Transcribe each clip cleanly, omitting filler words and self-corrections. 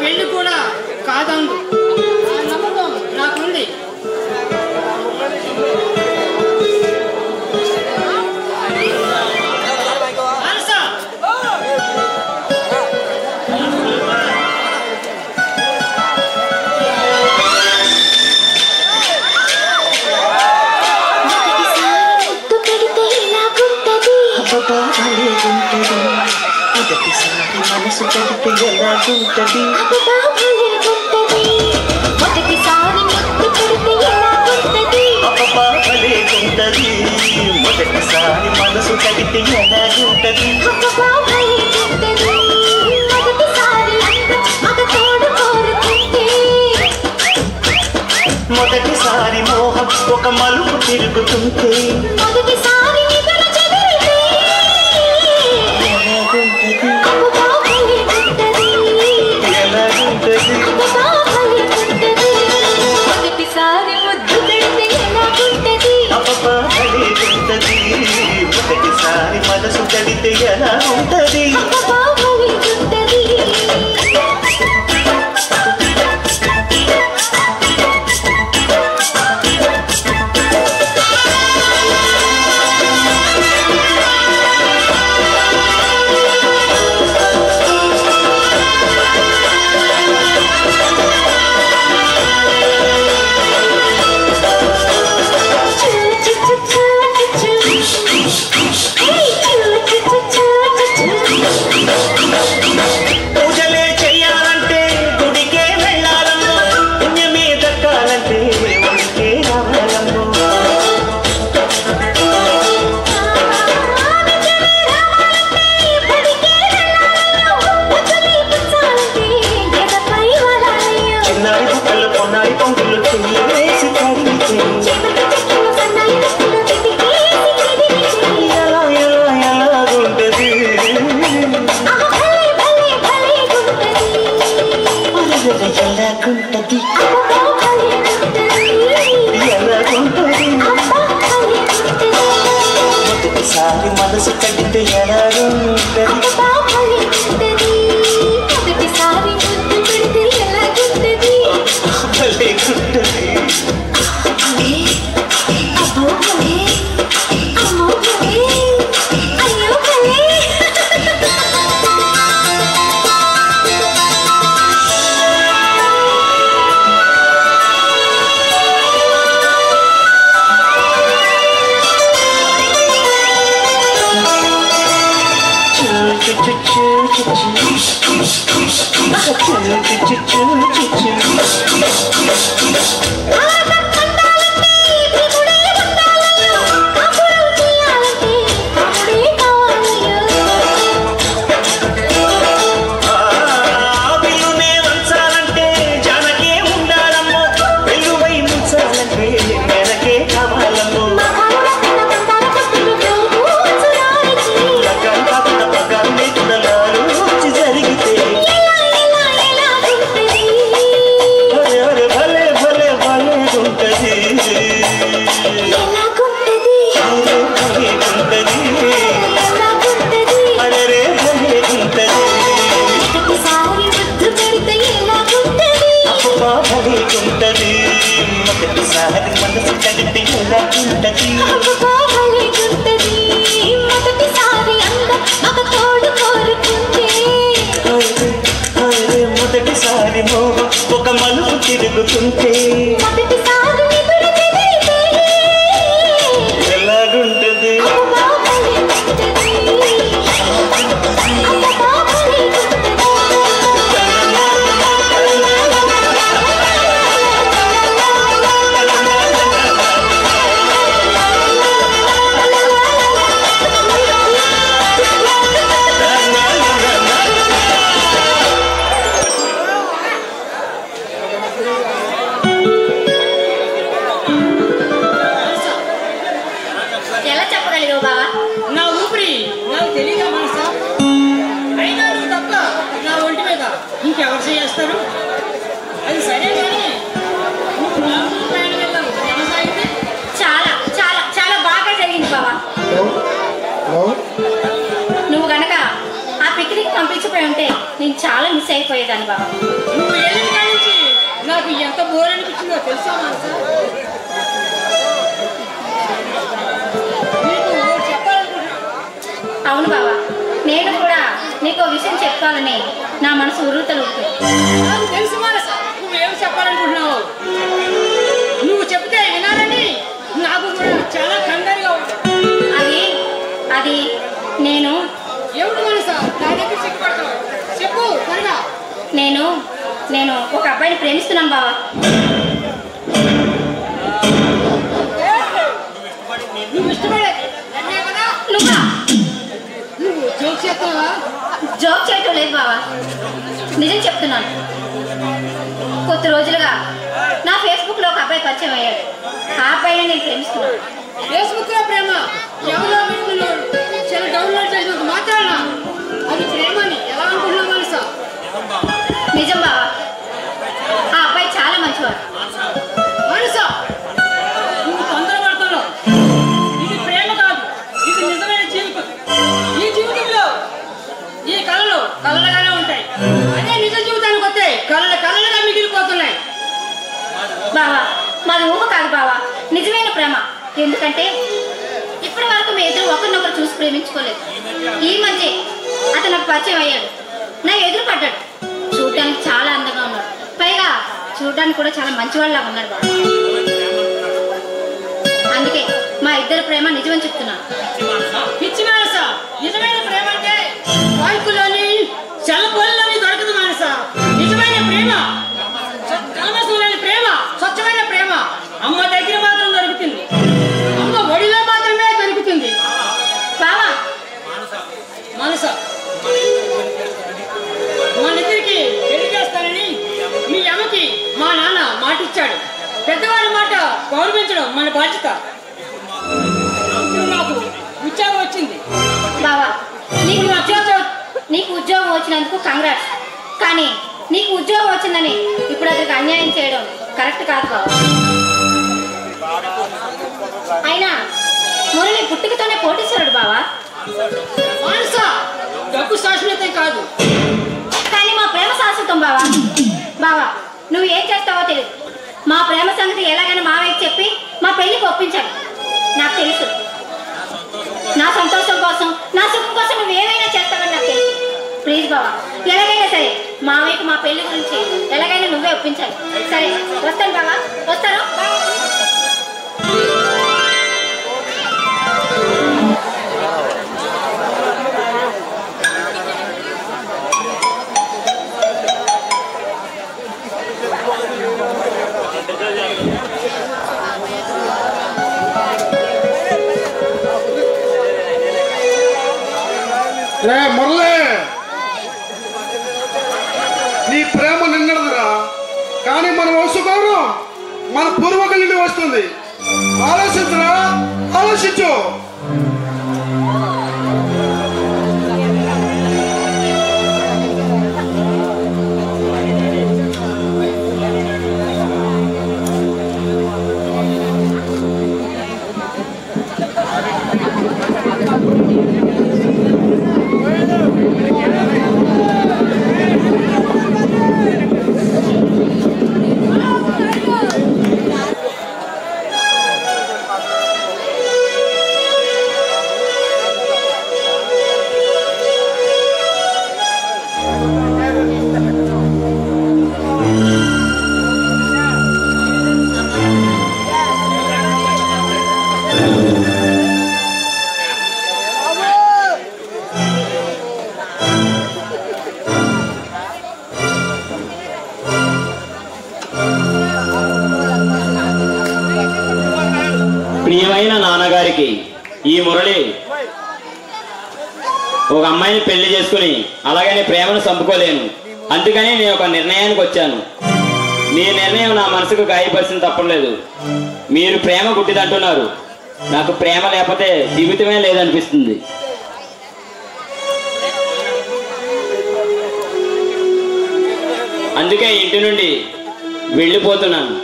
పెళ్లి కూడా కాదందు. ఆ నమ్మకం నాకుంది. మనసు కడితే ఎలాగుంటది మొదటిసారి ముద్దు పెడితే ఎలాగుంటది అబ్బా భలేగుంటది మొదటిసారి మనసు కడితే ఎలాగుంటది అబ్బా భలేగుంటది మొదటిసారి మగ తోడు కోరుకుంటే మొదటిసారి మోహం ఒక మలుపు తిరుగుతుంటే మొదటిసారి నిద్ర చెదిరితే ఎలాగుంటది అబ్బా భలేగుంటది ఎలాగుంటది అబ్బా భలేగుంటది మొదటిసారి ముద్దు పెడితే ఎలాగుంటది అబ్బా భలేగుంటది మొదటిసారి మనసు కడితే ఎలా ఉంటది అబ్బా భలేగుంటది పూజలే చెయ్యాలంటే గుడికే వెళ్ళాలమ్మో పుణ్యమే దక్కాలంటే ఒడికే రావాలమ్మో చిన్నారి బుట్టలు కొన్నారి పొంగులు చెయ్యి వేసి కడిగితే ఎలా ఎలా ఎలాగుంటది ఎలాగుంటది ఎలాగుంటది మొదటిసారి మనసు కడితే ఎలాగుంటది మొదటిసారి ముద్దు పెడితే ఎలాగుంటది భలేగుంటది అబ్బో భలే అమ్మో భలే అయ్యో భలే బిల్లునే వంచాలంటే జానకే ఉండాలమ్మో వెల్లువై ముంచాలంటే వెనకే కావాలమ్మో లగ్గం కాకుండా పక్కన లేకుడలాలు జరిగితే అరే భలే భలే భలేగుంటది భలేగుంటది అరే భలేగుంటది అబ్బా భలేగుంటది మొదటిసారి మనసు కడితే ఎలాగుంటది అరే మొదటిసారి మోహం ఒక మలుపు తిరుగుతుంటే ఎలాగుంటది ఎలా చెప్పగలిగావు బావా నా ఊపిరి నాకు తెలియదా మనసా? అయినా నువ్వు తప్ప నా ఒంటి మీద ఇంకెవరు చేస్తారు? అది సరే కానీ నువ్వు నాకు ప్రయాణం వెళ్ళావు ఎలా సాగింది? చాలా చాలా చాలా బాగా జరిగింది బావా నువ్వు గనక ఆ పిక్నిక్ పంపించిపోయి ఉంటే నేను చాలా మిస్ అయిపోయేదాన్ని బావా. నువ్వు వెళ్ళిన కాడి నుంచి నాకు ఎంత బోర్ అనిపించిందో తెలుసా మనసా? నీకు చెప్పాలనుకుంటున్నా. అవును బావా, నేను కూడా నీకు విషయం చెప్పాలని నా మనసు ఉరుతలుగుతుంది. నాకు తెలుసు మనసా నువ్వేం చెప్పాలనుకుంటున్నావు. నువ్వు చెప్తే వినాలని నాకు కూడా చాలా కంగారుగా ఉంది. అది నేను ఏమిటి మనసా నా దగ్గర సిగ్గుపడతావు? చెప్పు త్వరగా. నేను ఒక అబ్బాయిని ప్రేమిస్తున్నాను బావా. నువ్వు ఇష్టపడేది నన్నే కదా? నువ్వు జోక్ చేస్తావా? జోక్ చేయటం లేదు బావా, నిజం చెప్తున్నాను. కొద్ది రోజులుగా నా ఫేస్బుక్లో ఒక అబ్బాయి పరిచయం అయ్యాడు. ఆ అబ్బాయిని నేను ప్రేమిస్తున్నాను. ఫేస్బుక్ లో ప్రేమ ఎవరో పెట్టుకున్నాడు. చాలా డౌన్లోడ్ చేసినందుకు మాత్రాన అది ప్రేమని ఎలా అనుకుంటున్నావు మనసా? నిజం బావా, ఆ అబ్బాయి చాలా మంచివాడు. మనసా నువ్వు తొందరపడుతున్నావు. ఇది ప్రేమ కాదు, ఇది నిజమైన జీవితం. ఈ జీవితంలో ఈ కళలు కళలుగానే ఉంటాయి. అదే నిజ జీవితానికి వస్తే కళలుగా మిగిలిపోతున్నాయి. బావా మాది ఊహ కాదు బావా, నిజమైన ప్రేమ. ఎందుకంటే ఇప్పటి వరకు మీ ఇద్దరు ఒకరినొకరు చూసి ప్రేమించుకోలేదు. ఈ మధ్య అతను నాకు పరిచయం అయ్యాడు, నా ఎదురు పడ్డాడు. చూడటానికి చాలా అందంగా ఉన్నాడు, పైగా చూడటానికి కూడా చాలా మంచివాళ్ళలా ఉన్నాడు బావా. అందుకే మా ఇద్దరు ప్రేమ నిజమని చెప్తున్నాను. పిచ్చి మానస, నిజమైన ప్రేమ అంటే పార్కులోని చల్లపల్లిలోని దొరకదు మానస. నిజమైన ప్రేమ కలమసూలని ప్రేమ, స్వచ్ఛమైన ప్రేమ అమ్మ దగ్గర మాత్రం దొరుకుతుంది. అమ్మ ఒడిలో మాత్రమే దొరుకుతుంది. బావా మనస మనిద్దరికి పెళ్లి చేస్తానని మీ అమ్మకి మా నాన్న మాటిచ్చాడు. పెద్దవారి మాట గౌరవించడం మన బాధ్యత. నాకు ఉద్యోగం వచ్చింది బావా, నీకు ఉద్యోగం వచ్చినందుకు కంగ్రాట్స్. కానీ నీకు ఉద్యోగం వచ్చిందని ఇప్పుడు అతనికి అన్యాయం చేయడం కరెక్ట్ కాదు బావా. అయినా మురళి పుట్టుకతోనే కోటీశ్వరుడు బావా. మానస డబ్బు శాశ్వతం కాదు, కానీ మా ప్రేమ శాశ్వతం బావా. బావా నువ్వు ఏం చేస్తావో తెలియదు. మా ప్రేమ సంగతి ఎలాగైనా మావయ్యకి చెప్పి మా పెళ్లికి ఒప్పించాలి. నాకు తెలుసు నా సంతోషం కోసం, నా సుఖం కోసం నువ్వు ఏమైనా చేస్తావని నాకు తెలుసు. ప్లీజ్ బావా, ఎలాగైనా సరే మావయ్యకి మా పెళ్లి గురించి ఎలాగైనా నువ్వే ఒప్పించాలి. సరే వస్తాను బావా, వస్తాను. మురళి, నీ ప్రేమ నిన్నదిరా, కానీ మన వంశగౌరవం మన పూర్వకుల నుండి వస్తుంది. ఆలోచించరా, ఆలోచించు. ప్రియమైన నాన్నగారికి ఈ మురళి ఒక అమ్మాయిని పెళ్లి చేసుకుని అలాగని ప్రేమను చంపుకోలేను. అందుకని నేను ఒక నిర్ణయానికి వచ్చాను. మీ నిర్ణయం నా మనసుకు గాయపరిచిన తప్పలేదు. మీరు ప్రేమ గుడ్డిదంటున్నారు. నాకు ప్రేమ లేకపోతే జీవితమే లేదనిపిస్తుంది. అందుకే ఇంటి నుండి వెళ్ళిపోతున్నాను.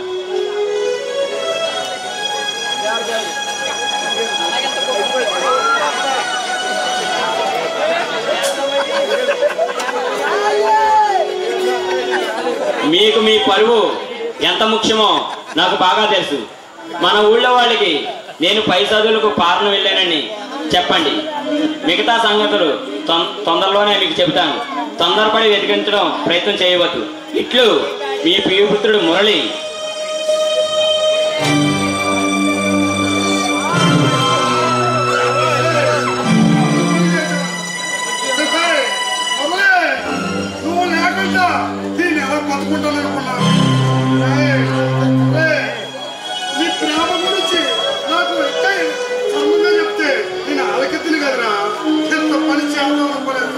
మీకు మీ పరువు ఎంత ముఖ్యమో నాకు బాగా తెలుసు. మన ఊళ్ళో వాళ్ళకి నేను పై చదువులకు పాలన వెళ్ళానని చెప్పండి. మిగతా సంగతులు తొందరలోనే మీకు చెబుతాను. తొందరపడి వెతికించడం ప్రయత్నం చేయవద్దు. ఇట్లు మీ ప్రియపుత్రుడు మురళి. నువ్వు లేకుండా దీన్ని ఎలా బతుకుంటాను అనుకున్నా? నీ ప్రేమ గురించి నాకు ఇంకా సమ్మంగా చెప్తే నేను ఆలకెత్తిని కదరా, ఎంత పని చేయాలో అనుకోలేదు.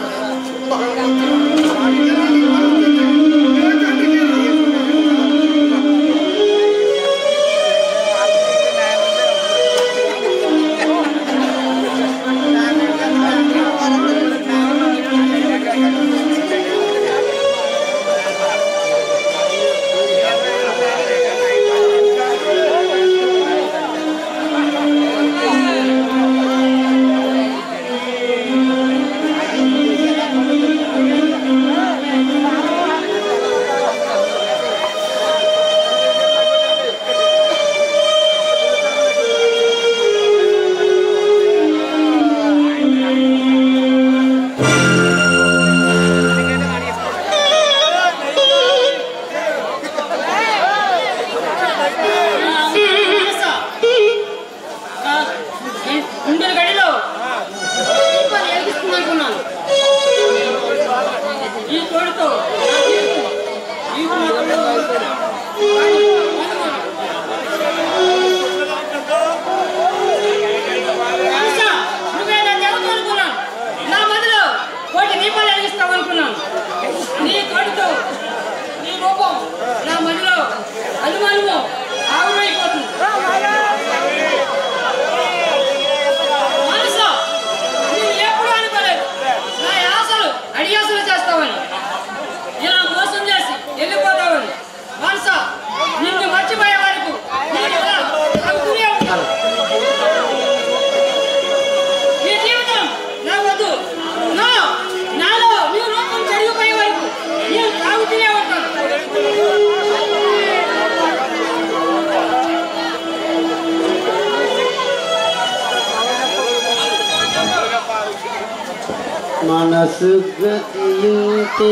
మనసు గతియుంటే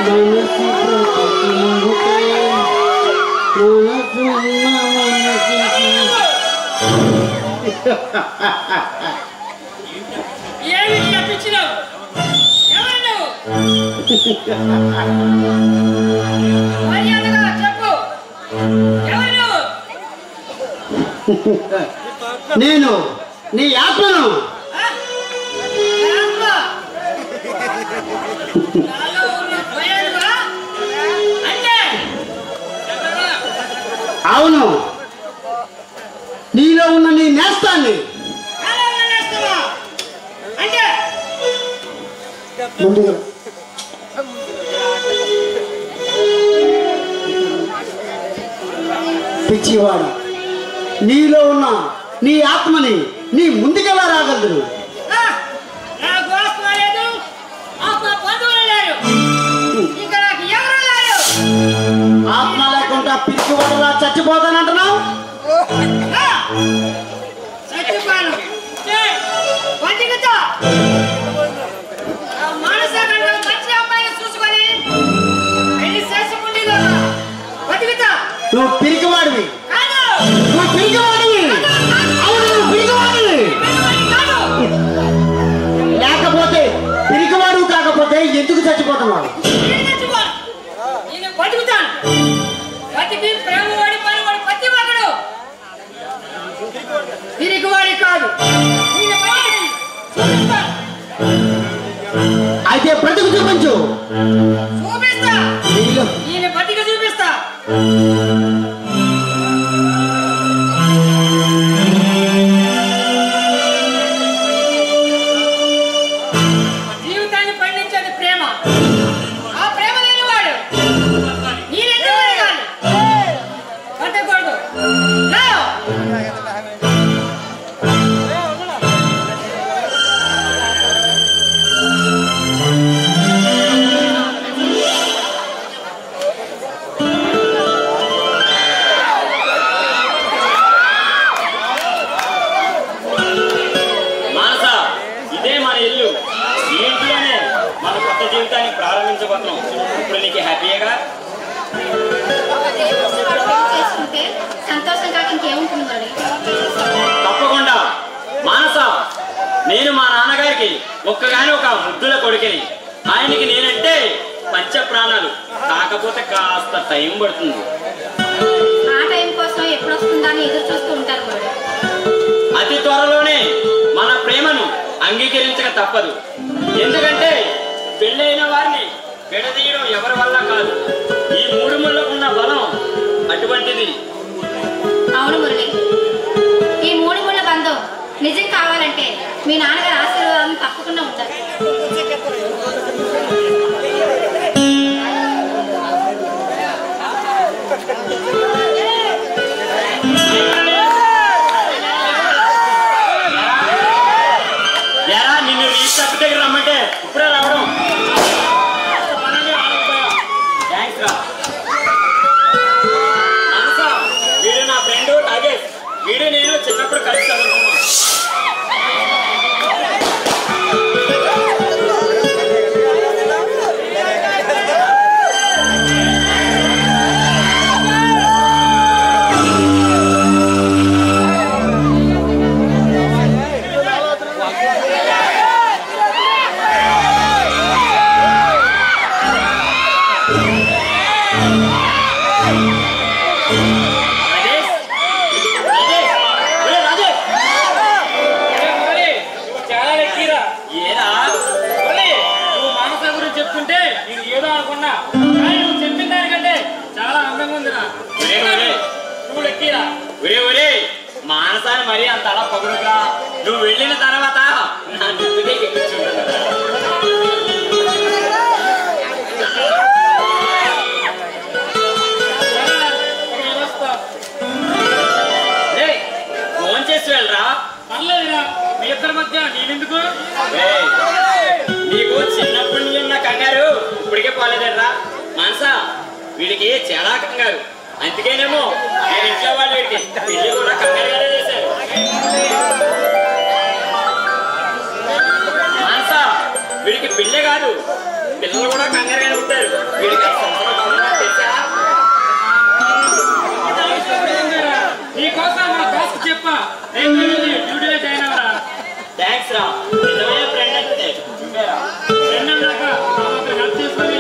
మనసు బ్రతికింటే మనసున్న మనసుకి ఏమి చెప్పించినావు? ఎవరు నువ్వు? మర్యాదగా చెప్పు. ఎవరు నువ్వు? నేను నీ ఆత్మను. అవును, నీలో ఉన్న నీ నేస్తాన్ని. ముందుగా పిచ్చివాడు, నీలో ఉన్న నీ ఆత్మని నీ ముందుకెలా రాగలదు? ఆత్మ లేకుండా పిచ్చివాడులా చచ్చిపోతానంటున్నావు? నువ్వు పిరికివాడివి, నువ్వు పిరికివాడివి. అవును, నువ్వు పిరికివాడివి. లేకపోతే పిరికివాడు కాకపోతే ఎందుకు చచ్చిపోతున్నావు? పిరికివాడి కాదు. అయితే బ్రతుకు చూపించు. చూపిస్తా, ఈయన బతికి చూపిస్తా. జీవితాన్ని పండించేది ప్రేమ. ఆ ప్రేమ లేనివాడు నేనెందుకు కాదు బతకూడదు. ఇప్పుడు నీకు హ్యాపీగా చేసుకుంటే సంతోషం కాక ఇంకేముంటుంది మరి. తప్పకుండా మానస, నేను మా నాన్నగారికి ఒక్కగాని ఒక ముద్దుల కొడుకుని. ఆయనకి నేనంటే పంచ ప్రాణాలు. కాకపోతే కాస్త టైం పడుతుంది. ఆ టైం కోసం ఎప్పుడు వస్తుందని ఎదురు చూస్తూ ఉంటారు మరి. అతి త్వరలోనే మన ప్రేమను అంగీకరించక తప్పదు. ఎందుకంటే పెళ్ళైన వారిని విడదీయడం ఎవరి వల్ల కాదు. ఈ మూడు ముళ్ళకున్న బలం అటువంటిది. అవును మురళి, ఈ మూడు ముళ్ళ బంధం నిజం కావాలంటే మీ నాన్నగారి ఆశీర్వాదం తప్పకుండా ఉంటారు. నిన్ను రీచ్ దగ్గర రమ్మంటే ఇప్పుడే రావడం. థ్యాంక్స్ రా. వీడు నా ఫ్రెండ్ రాజేష్. వీడు నేను చిన్నప్పుడు కలిసి చదువుకున్నాం. మానసాన్ని మరీ అంత అలా పొగడుగా. నువ్వు వెళ్ళిన తర్వాత నా నిద్దుకే ఎక్కించుంటున్నా. ఫోన్ చేసి వెళ్ళరా. పర్లేదురా, మీ ఇద్దరి మధ్య నేనెందుకు? నీకు చిన్నప్పటి నుంచి ఉన్న కంగారు ఇప్పటికే పోలేదర్రా. మానసా, వీడికి చాలా కంగారు. అందుకేనేమో నేను ఇంట్లో వాళ్ళు వీడికి పెళ్లి కూడా కంగారుగానే చేశారు. మానసా, వీడికి పెళ్ళే కాదు, పిల్లలు కూడా కంగారుగానే ఉంటారు. వీడికి తెలుసా? నీకోసం మా బాస్ చెప్పా, డ్యూటీలో జాయిన్ అవరా. థ్యాంక్స్ రా. నిజమైన ఫ్రెండ్ అంటే ఫ్రెండ్ అన్నాక హెల్ప్ చేసుకోవాలి.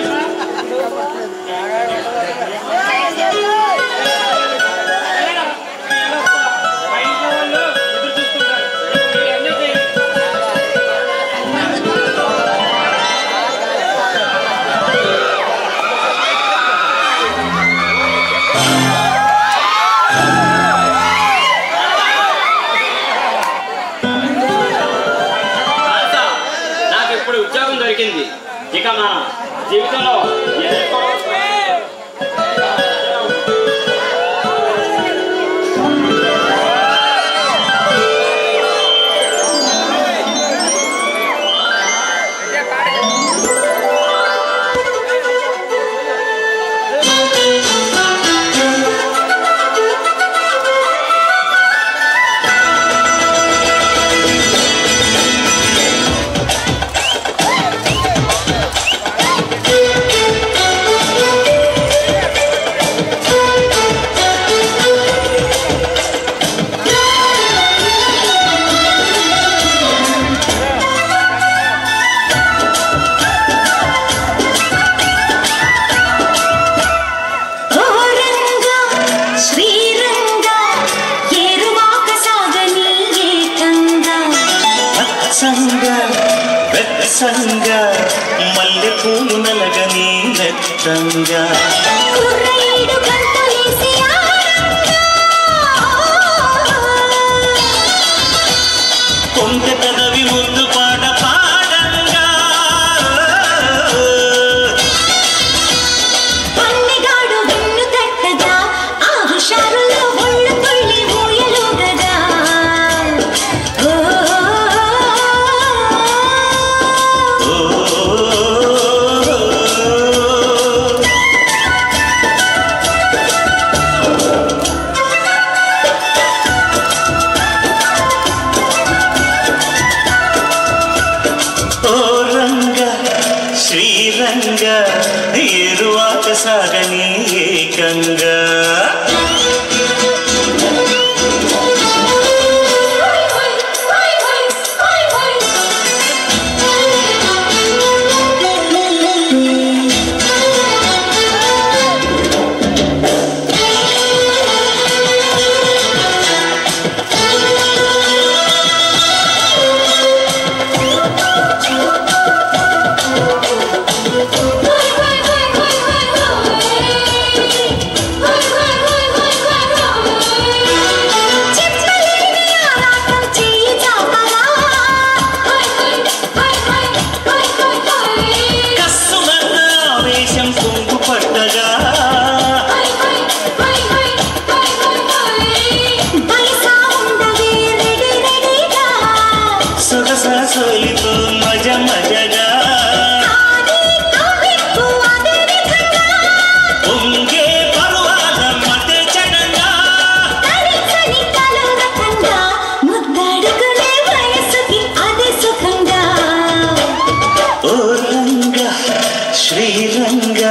ఉద్యోగం దొరికింది. ఇక మన జీవితంలో మల్లె పూలు నలగని నెత్తంగా కొంత కదవి ముందు పాట పాడంగా పన్నెగాడు వెన్ను తట్టగా ఆ హుషారులో ఒళ్ళు తుళ్ళి ఊయలుగదా ఏరువాక సాగని ఏకంగా శ్రీరంగ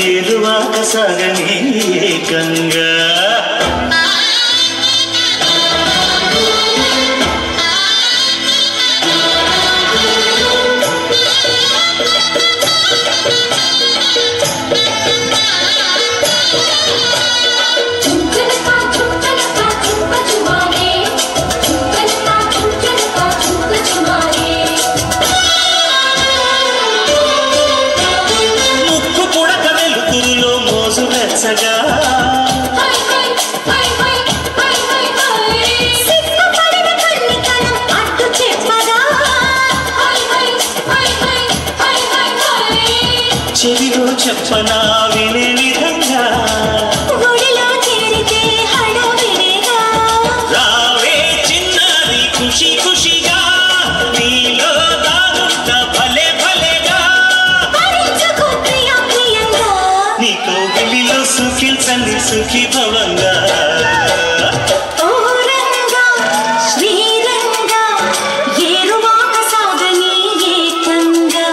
ఏరువాక సాగని ఏకంగా చెవిలో చెప్పనా వినే విధంగా గుడిలో చేరితే హడావిడిగా రావే చిన్నది ఖుషి ఖుషిగా నీలో దాగుంట భలే భలేగా భరించుకో ప్రియా ప్రియంగా నీతో గిలిలో సుఖించండి సుఖీ భవంగా ఓ రంగా శ్రీరంగా ఏరువాక సాగని ఏకంగా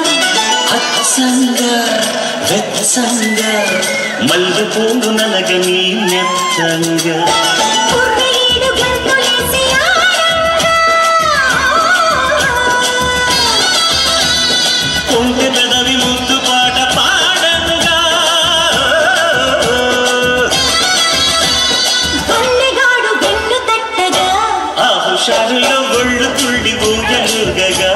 హత్సంగా వెత్సంగా మల్లు పూలు నలగని నెత్తంగా కుర్రీడు గంతులేసి ఆడంగా కొంటె పెదవి ముద్దు పాట పాడంగా వన్నెగాడు వెన్ను తట్టగా ఆ హుషారులో ఒళ్ళు తుళ్ళి ఊయలుగగా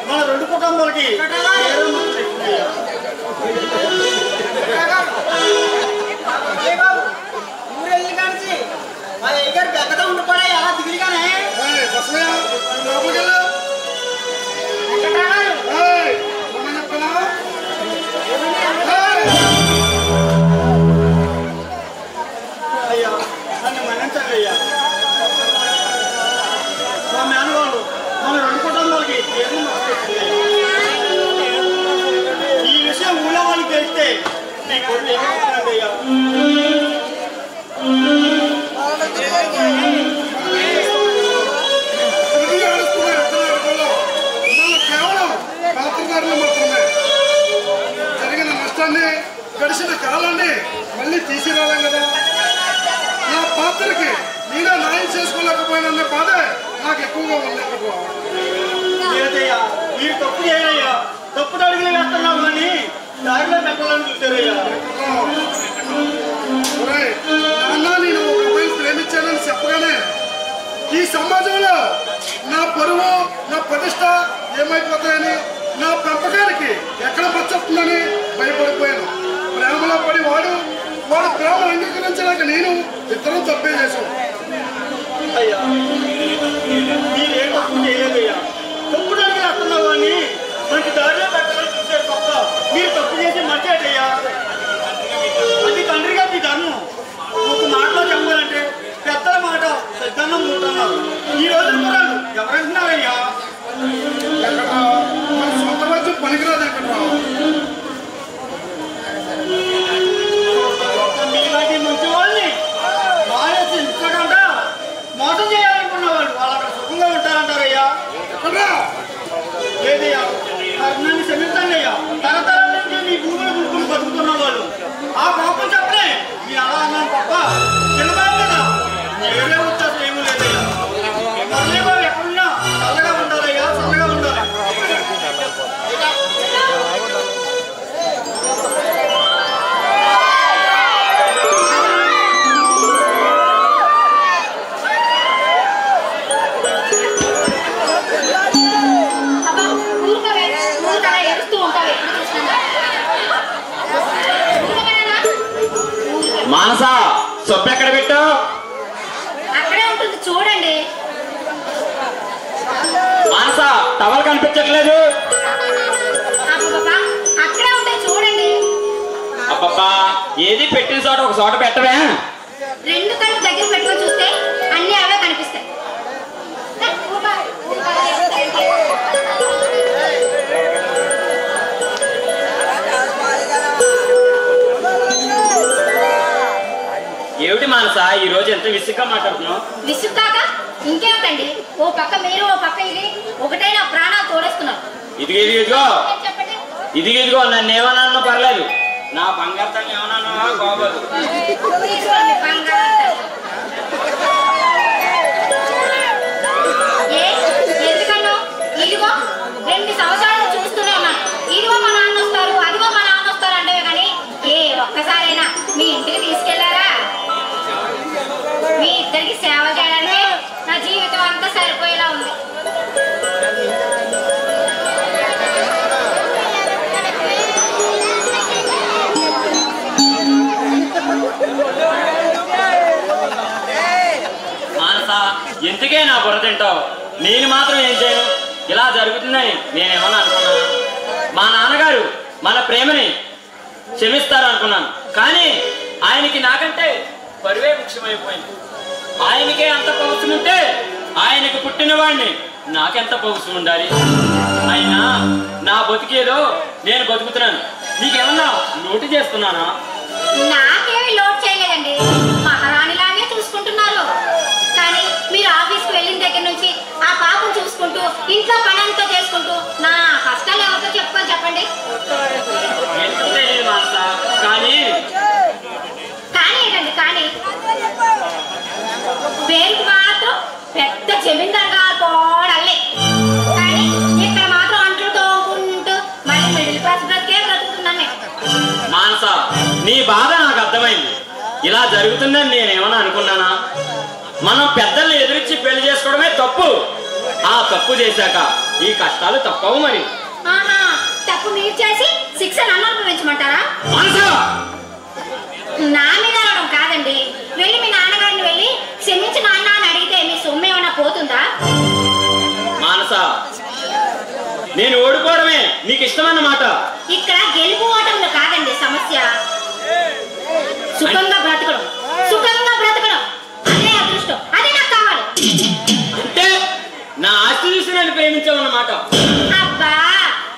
మన రెండు కుటుంబాలకి ఊరెళ్ళి కానిచి మా దగ్గర పెద్దగా ఉండిపోయా ఎలా దిగులుగానే అయ్యా నన్ను మన్నించండి అయ్యా మా మేనవాళ్ళు మన రెండు కుటుంబాలకి ఈ విషయం ఊళ్ళో వాళ్ళకి తెలిస్తే నీ కొడుకు ఏమవుతుందండి అయ్యా జరిగిన నష్టాన్ని గడిచిన కాలాన్ని మళ్ళీ తీసుకురాలేం కదా నా పాత్రకి నేనే న్యాయం చేసుకోలేకపోయిన బాధ నాకు ఎక్కువగా ఉంది లేదయ్యా మీరు తప్పు చేయయ్యా తప్పుడు అడుగులు వేస్తున్నావు కానీ దారిలో పెట్టాలని చూసారయ్యా. నాన్న నేను ఒక అమ్మాయిని ప్రేమించానని చెప్పగానే ఈ సమాజంలో నా పరువు నా ప్రతిష్ట ఏమైపోతాయని నా పెంపకానికి ఎక్కడ పచ్చొస్తుందని భయపడిపోయాను. ప్రేమలో పడి వాడు ప్రేమ అంగీకరించలేక నేను ఇద్దరం తప్పే చేశాను. అయ్యా మీరేం తప్పు చేయలేదయ్యా. తప్పుడు అడుగులు వేస్తున్నావు అని మంచి దారిలో పెట్టాలని చూసారు తప్ప మీరు తప్పు చేసి మర్చేటయ్యా. అది తండ్రిగా మీ ధర్మం. ఒక మాటలో చెప్పాలంటే పెద్దల మాట పెద్దన్నం ఉంటున్నారు. ఈ రోజు కూడా ఎవరంటున్నారయ్యా? మన సొంత మధ్య పనికిరాదు ఎక్కడ మీలాంటి మంచి వాళ్ళని మానేసి ఇంతకంటే మోసం చేయాలనుకున్న వాళ్ళు వాళ్ళు అక్కడ సుఖంగా ఉంటారంటారయ్యా. లేదయ్యా నన్ను క్షమించండి అయ్యా. తరతరాల నుంచి మీ భూములు గుంపులు బతుకుతున్న వాళ్ళు ఆ కోపం చెప్పలే మీరు అలా అన్నాను తప్ప చిన్నబాబు కదా వేరే వచ్చేసి ఏమీ లేదయ్యా. మళ్ళీ వాళ్ళు ఎక్కడున్నా చల్లగా ఉండాలయ్యా, చల్లగా ఉండాలి. మానస సొప్పు ఎక్కడ పెట్టు? అక్కడే ఉంటుంది చూడండి. మానస టవల్ కనిపించట్లేదు. అక్కడే ఉంటాయి చూడండి. అబ్బబ్బా ఏది పెట్టిన చోట ఒక చోట పెట్టవే. రెండు కళ్ళు దగ్గర పెట్టుకొని చూస్తే అన్ని అవే కనిపిస్తాయి. ఏమిటి మానస ఈ రోజు ఎంత విసుగ్గా మాట్లాడుతున్నావు? విసుగ్గాక ఇంకేమిటండి? ఓ పక్క మీరు ఓ పక్క ఇది ఒకటే నా ప్రాణాలు తోడేస్తున్నారు. ఇదిగో చెప్పండి. ఇదిగో నన్ను ఏమన్నా పర్లేదు. నా బంగారు తల్లి ఏమన్నా బాగోదు. తీసుకోండి బంగారం తల్లి. ఎందుకన్నా ఇదిగో 2 సంవత్సరాలు చూస్తూనే ఉన్నాను. ఇదిగో మా నాన్న వస్తారు, అదిగో మా నాన్న వస్తారు అంటే కానీ ఒక్కసారైనా మీ ఇంటికి తీసుకెళ్లారా? మీ ఇద్దరికి సేవ చేయడానికి నా జీవితం అంతా సరిపోయేలా ఉంది. మానస ఎందుకే నా బుర్ర తింటావు? నేను మాత్రం ఏం చేయను? ఇలా జరుగుతుందని నేనేమన్నా అనుకున్నాను? మా నాన్నగారు మన ప్రేమని క్షమిస్తారు అనుకున్నాను. కానీ ఆయనకి నాకంటే పరువే ముఖ్యమైపోయింది. ఆయనకే అంత పౌరుషం ఉంటే ఆయనకు పుట్టిన వాడిని నాకెంత పౌరుషం ఉండాలి? అయినా నా బతికేదో నేను బతుకుతున్నాను. నీకేమన్నా నోటు చేస్తున్నానా? నాకేమి లోడ్ చేయలేదండి. మహారాణిలాగే చూసుకుంటున్నారు. కానీ మీరు ఆఫీస్కి వెళ్ళిన దగ్గర నుంచి ఆ పాపను చూసుకుంటూ ఇంట్లో పని అంతా చేసుకుంటూ నా కష్టాలు ఎవరితో చెప్పుకొని చెప్పండి. ఎందుకు తెలియదు మానస. కానీ ఏంటండి కానీ? పేరుకి మాత్రం పెద్ద జమీందార్ గారు కోడల్లే. కానీ ఇక్కడ మాత్రం అంట్లు తోముకుంటూ మళ్ళీ మిడిల్ క్లాస్ బ్రతికే బ్రతుకుతున్నాను నేను. మానస నీ బాధ నాకు అర్థమైంది. ఇలా జరుగుతుందని నేనేమన్నా అనుకున్నానా? మనం పెద్దల్ని ఎదురించి పెళ్లి చేసుకోవడమే తప్పు. ఆ తప్పు చేశాక ఈ కష్టాలు తప్పవు. మరి తప్పు మీరు చేసి శిక్ష నన్ను అనుభవించమంటారా? మానస నా మీద అనడం కాదండి. వెళ్ళి మీ నాన్నగారిని వెళ్ళి క్షమించి నాన్న అని అడిగితే మీ సొమ్ము ఏమైనా పోతుందా? మానస నేను ఓడిపోవడమే నీకు ఇష్టమన్నమాట. ఇక్కడ గెలుపు ఓటంలో కాదండి సమస్య. సుఖంగా బ్రతకడం, సుఖంగా బ్రతకడం అదే అదృష్టం. అదే నాకు కావాలి. అంటే నా ఆస్తి చూసి నన్ను ప్రేమించావన్నమాట. అబ్బా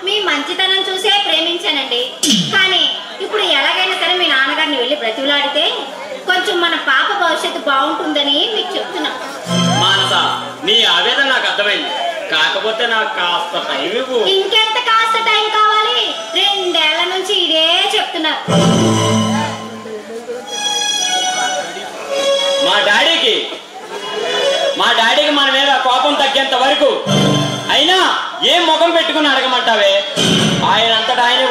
మీ మంచితనం చూసే ప్రేమించానండి. కానీ ఇప్పుడు ఎలాగైనా సరే మీ నాన్నగారిని వెళ్ళి బ్రతిలాడితే కొంచెం మన పాప భవిష్యత్తు బాగుంటుందని మీకు చెప్తున్నా. మానస నీ ఆవేదన నాకు అర్థమైంది. కాకపోతే నాకు కాస్త టైం ఇవ్వు. ఇంకెంత కాస్త టైం కావాలి? 2 ఏళ్ల నుంచి ఇదే చెప్తున్నారు. మా డాడీకి మన మీద కోపం తగ్గేంత వరకు అయినా ఏం ముఖం పెట్టుకుని అడగమంటావే?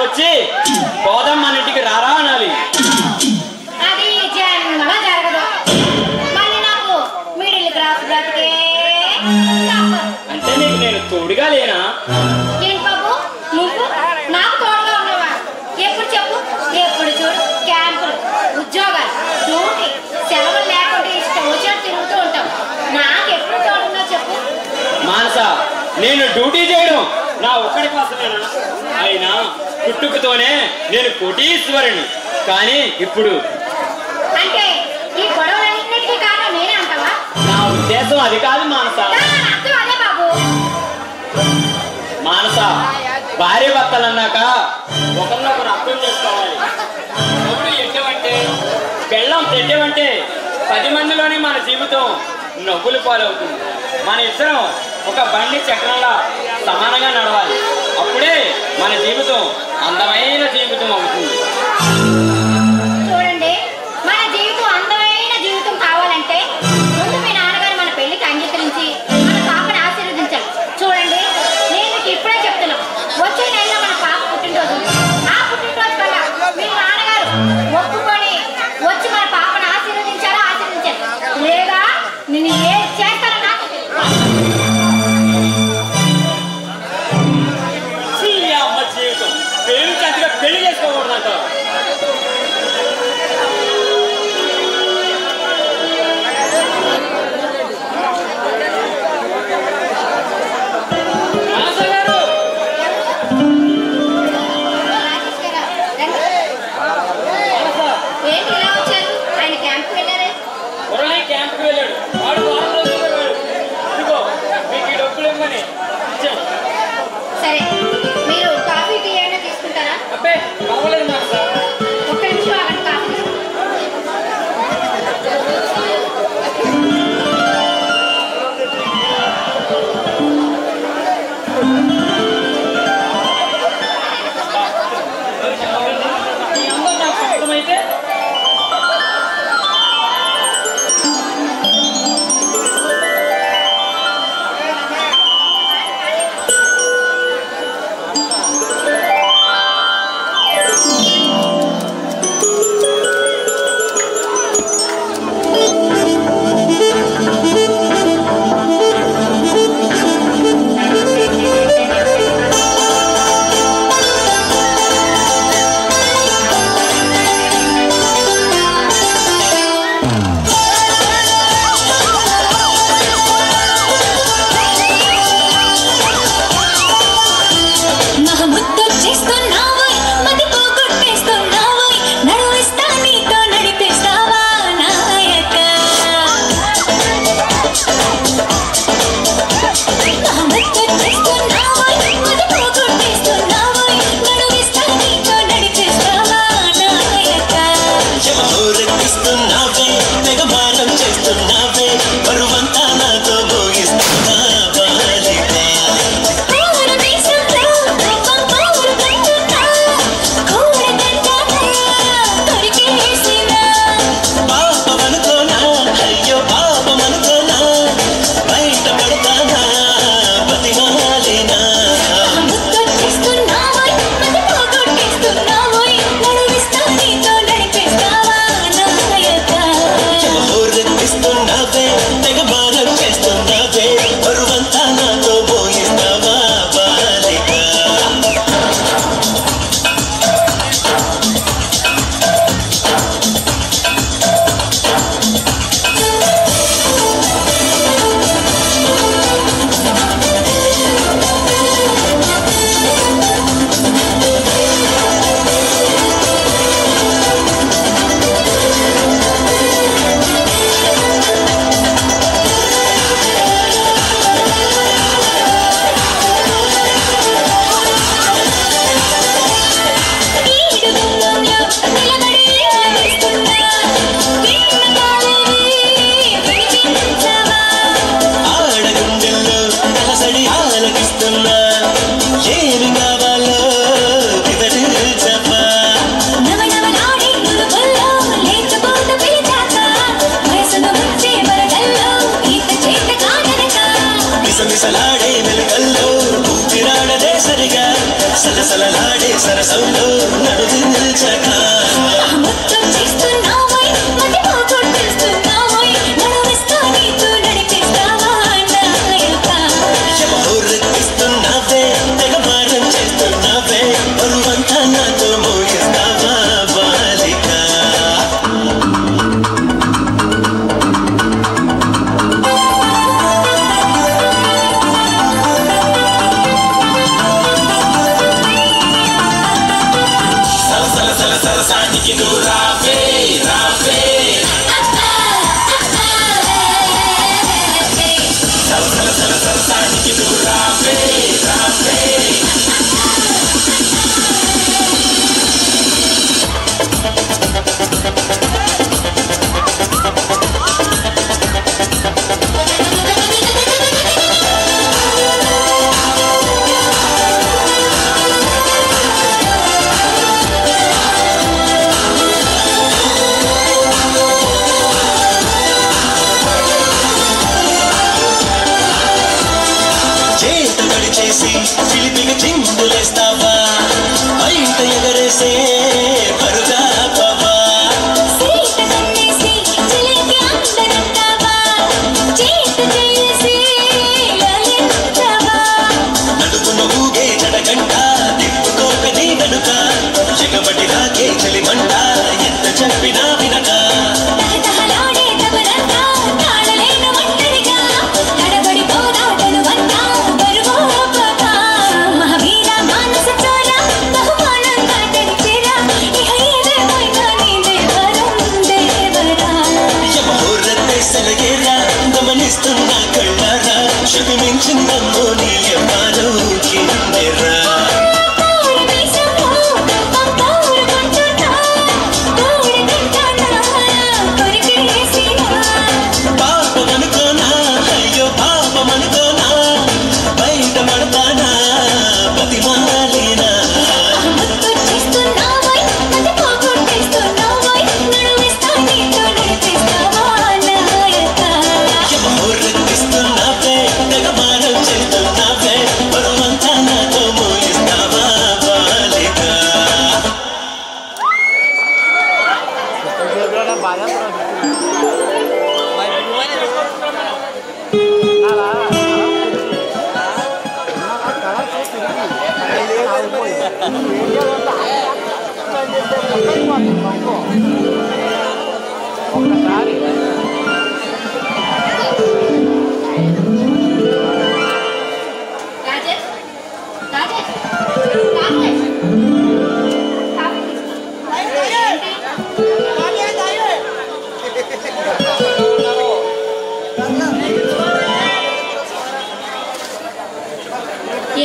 వచ్చి పోదాం మన ఇంటికి రారా అనాలి. అది జన్మలో జరగదు. మళ్ళీ నాకు మిడిల్ క్లాస్ బ్రతికే తప్పదు. అంటే నీకు నేను తోడుగా లేనా? ఏంటి బాబు నువ్వు నాకు తోడుగా ఉన్నావా? ఎప్పుడు చెప్పు, ఎప్పుడు చూడు క్యాంపులు, ఉద్యోగాలు, డ్యూటీ, సెలవులు లేకుండా ఇష్టం వచ్చినట్టు తిరుగుతూ ఉంటావు. నాకు ఎప్పుడు తోడున్నా చెప్పు. మానస, నేను డ్యూటీ చేయడం నా ఒక్కడి కోసమేనా? అయినా పుట్టుకతోనే నేను కోటీశ్వరుని. కానీ ఇప్పుడు అంటే ఈ గొడవలన్నింటికీ కారణం నేనే అంటావా? నా ఉద్దేశం అది కాదు మానస. అర్థం అదే బాబు. మానస, భార్య భర్తలు అన్నాక ఒకరినొకరు అర్థం చేసుకోవాలి. నవ్వుడు ఎట్టవంటే బెల్లం తెట్టవంటే 10 మందిలోనే మన జీవితం నవ్వులు పాలవుతుంది. మన ఇద్దరం ఒక బండి చక్రంలా సమానంగా నడవాలి. అప్పుడే మన జీవితం అందమైన జీవితం అవుతుంది. చూడండి, మన జీవితం అందమైన జీవితం కావాలంటే ముందు మీ నాన్నగారు మన పెళ్లికి అంగీకరించి మన పాపను ఆశీర్వదించాలి. చూడండి, నేను మీకు ఇప్పుడే చెప్తున్నాను, వచ్చే నెలలో మన పాప పుట్టినరోజు. ఆ పుట్టినరోజు కల్లా మీ నాన్నగారు ఒప్పుకొని వచ్చి మన పాపను ఆశీర్వదించాలి. లేదా నేను ఏం చేస్తానో నాకు అమ్మ జీవితం పెళ్లి చక్కగా పెళ్లి చేసుకోకూడదంట. ఏంటి ఇలా వచ్చారు? ఆయన క్యాంప్కి వెళ్ళారే? క్యాంప్కి వెళ్ళాడు. వాడు వారం రోజులు వెళ్ళాడు. ఇదిగో మీకు ఈ డబ్బులు ఇవ్వమని ఇచ్చాను. సరే, మీరు కాఫీ టీ అయినా తీసుకుంటారా? అబ్బే పర్వాలేదు మాకు సార్. ఒక్క నిమిషం ఆగండి, కాఫీ ఈ అందరూ నాకు అర్థమైతే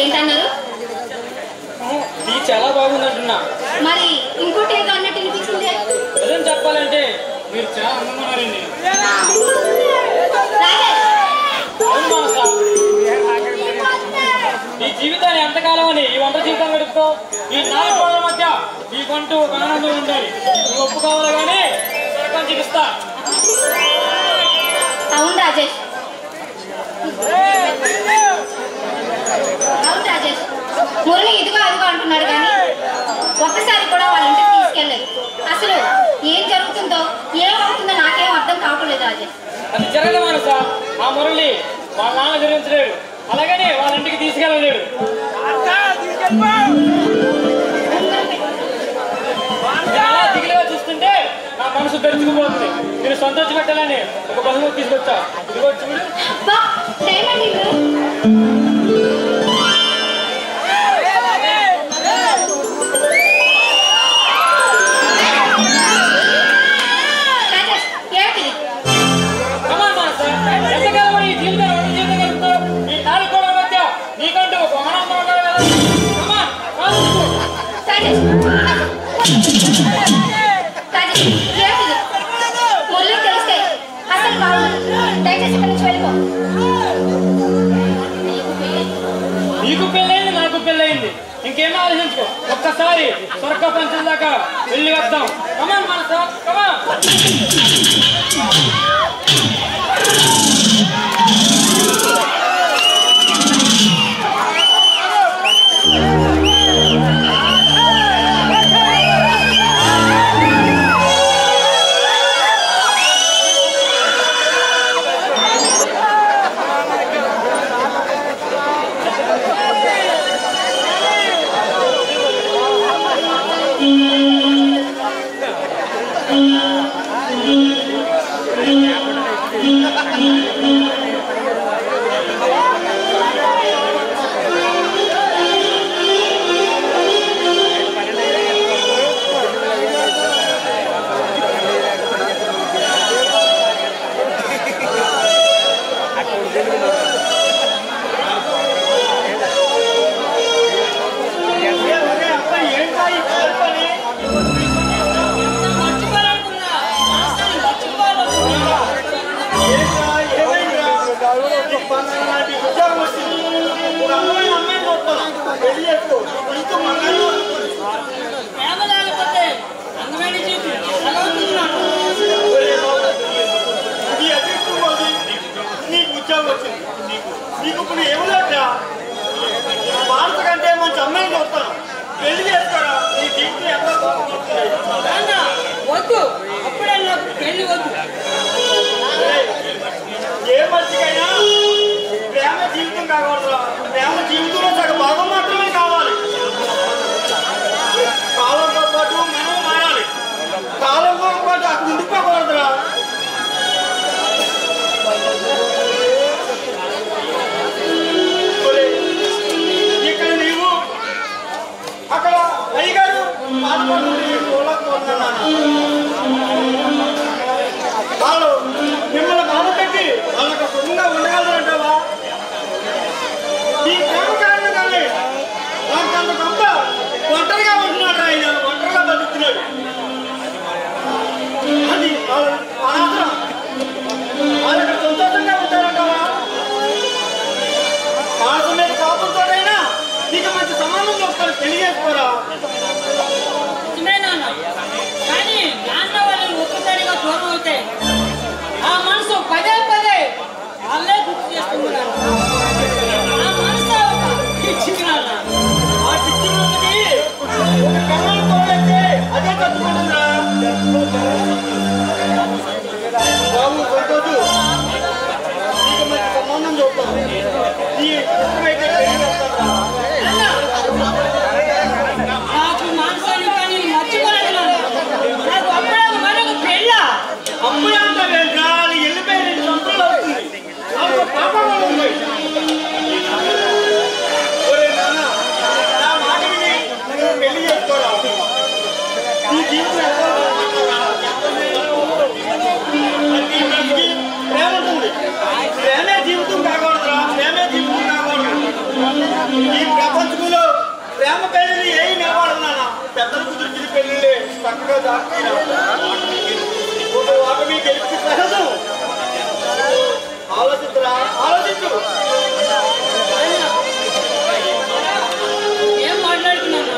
ఏంటన్నారు? చాలా బాగుందంటున్నా. మరి ఇంకోటి ఏదో అన్నట్టు వినిపించింది. నిజం చెప్పాలంటే మీరు చాలా అందంగా ఉన్నారండి. ఈ జీవితాన్ని ఎంతకాలం అని ఈ వంట జీవితం గడుపుతో ఈ 4 గోడల మధ్య ఈ కొంటూ ఒక ఆనందం ఉండాలి. నువ్వు ఒప్పుకోవాలి కానీ సర్పంచ్ ఇస్తా. అవును రాజేష్, అవును రాజేష్. మురళి ఇదిగో అదిగో అంటున్నాడు కానీ ఒక్కసారి కూడా వాళ్ళ ఇంటికి తీసుకెళ్ళలేదు. అసలు ఏం జరుగుతుందో ఏమవుతుందో నాకేం అర్థం కావట్లేదు రాజేష్. అది జరగలేదు సార్. ఆ మురళి వాళ్ళ నాన్న గురించలేడు, అలాగని వాళ్ళ ఇంటికి తీసుకెళ్ళలేడు. దిగులుగా చూస్తుంటే నా మనసు తెరుచుకుపోతుంది. మీరు సంతోష పెట్టాలని ఒక బహుమతి తీసుకొచ్చా. ఇదిగో చూడు. మురళి తెలిస్తే అసలు దయచేసి ఇక్కడి నుంచి వెళ్ళిపో. నీకు పెళ్ళైంది, నాకు పెళ్ళయింది. ఇంకేమో ఆలోచించుకో. ఒక్కసారి స్వర్గ పంచం దాకా వెళ్ళి వద్దాం. కమాన్ మన సార్, కమాన్. వాళ్ళు మిమ్మల్ని బాధ పెట్టి వాళ్ళకు సుఖంగా ఉండగలరు అంటావా? ఈ ప్రేమ కారణంగానే వాళ్ళకి అంత గొప్ప ఒంటరిగా ఉంటున్నాడు. ఆయన ఒంటరిగా బతుకుతున్నాడు. అది అనవసరం. వాళ్ళకి సంతోషంగా ఉంటారంటావా? మానసు మీద కోపంతోనైనా నీకు మంచి సంబంధం చూస్తారు. పెళ్లి చేసుకోరా? నిజమే నాన్న, కానీ నాన్న వాళ్ళని ఒక్కసారిగా దూరం అవుతాయి ఆ మనసు పదే పదే వాళ్ళే గుర్తు చేసుకుంటున్నారు. ఆ మనసు పిచ్చిది నాన్న. ఆ పిచ్చి ముందుకి ఒక కర్రను తోడైతే అదే తట్టుకుంటుందిరా. బాబు సంతోషు, నీకు మంచి సంబంధం చూస్తాం. ఈ ఇష్టమైతే పెళ్లి చేస్తారా? నాకు మనసాన్ని కానీ మర్చిపోలేదు నాన్న. నాకు అప్పుడే మరొక పెళ్ళ అప్పుడే అంతా వెళ్ళరా? వెళ్ళిపోయి 2 సంవత్సరాలు అవుతుంది. నాకు పాపంగా ఉంది. ఒరే నాన్న, నా మాట విని నువ్వు పెళ్లి చేసుకోరా? నీ జీవితం ఎంతో ప్రతి మనిషికి ప్రేమ ఉంటుంది. ప్రేమే జీవితం కాకూడదురా. ప్రేమే జీవితం కాకూడదు. ఈ ప్రపంచంలో ప్రేమ పెళ్లి ఏమి నిలబడదు నాన్న. పెద్దలు కుదిర్చిన పెళ్లిళ్ళే చక్కగా దాక్తీరా. ఒక వాటమి గెలిచి సహజం. ఆలోచించరా, ఆలోచించు. ఏం మాట్లాడుతున్నాను?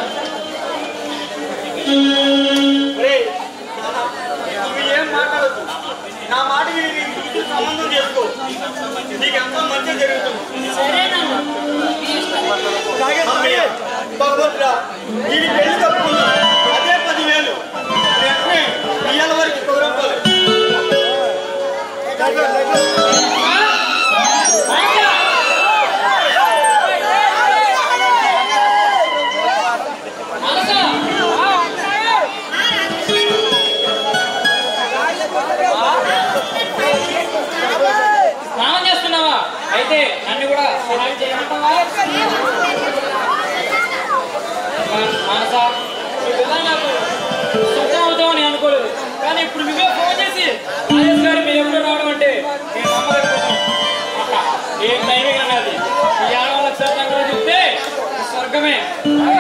ఒరేయ్, నువ్వు ఏం మాట్లాడద్దు. నా మాట విని నీ సంబంధం చేసుకో. నీకు ఎంతో మంచి జరుగుతుంది. సరే నాన్న, మీ ఇష్టం. భగవంతుడా, దీని పెళ్లి తప్పుకుందా అదే 10,000 వెంటనే ఇయ్యాల వరకు కుదరపాలి. స్నానం చేస్తున్నావా? అయితే నన్ను కూడా స్నానం చేయమంటావా? మానసా, నాకు సుఖం అవుతామని అనుకోలేదు, కానీ ఇప్పుడు నువ్వే ఫోన్ చేసి రాజేష్ గారు మీరు ఎప్పుడు రావడం అంటే నేను నమ్మలేకపోతున్నాను. ఏం టైమింగ్ అన్నది ఈ ఆడవాళ్ళకి సరళంగా చెప్తే స్వర్గమే. ఆ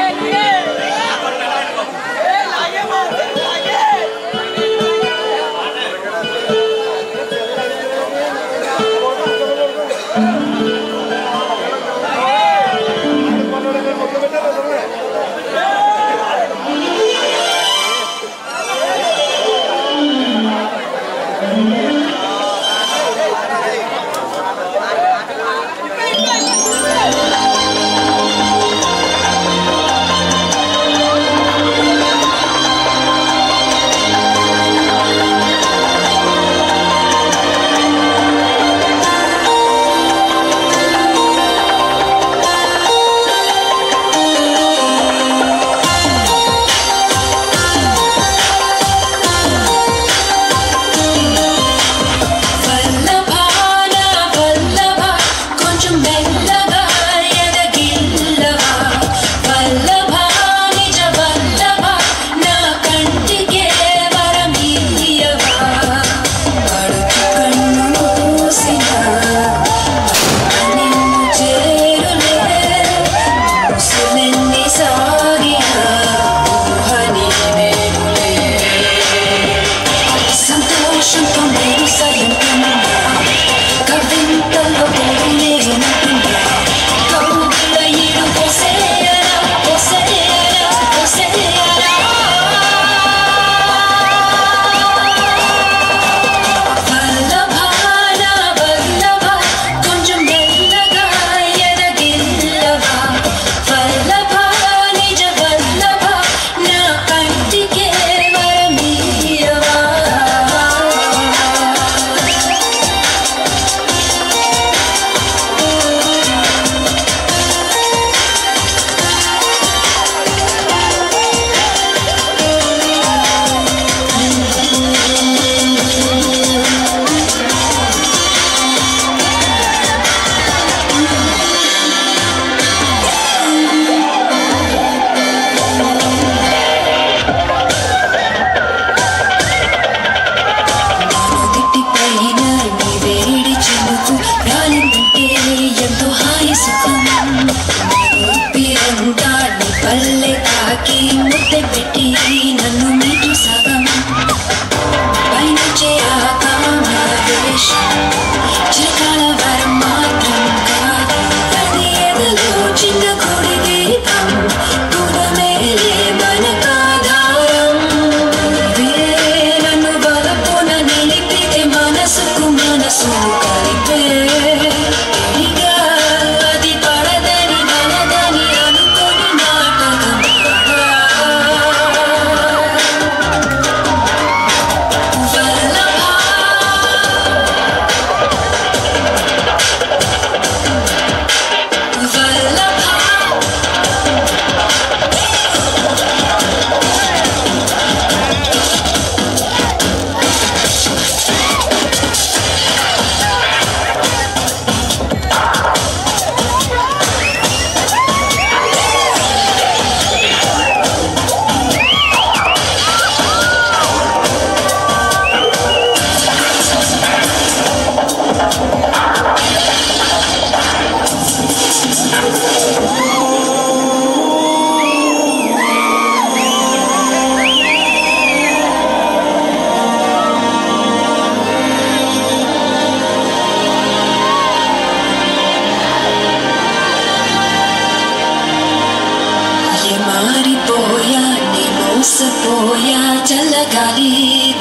మోసపోయా చల్లగాలి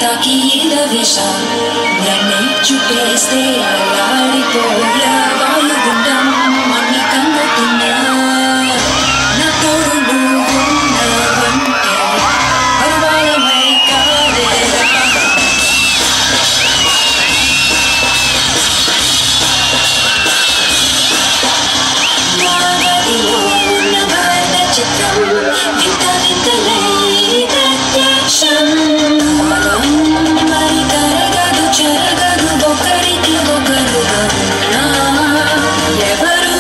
తాకి వేష నన్నే చుట్టేస్తే అలాడిపోయా వాయుగుండం మన్ని కమ్ముతున్నా నా తోడు నువ్వున్నావంటే పర్వాలమై కాలేదా నా గదిలో ఉన్న భారత చిత్రం వింత వింతలై ప్రత్యక్షం మరి కరగదు చెరగదు ఒకరికి ఒకరు ఎవరు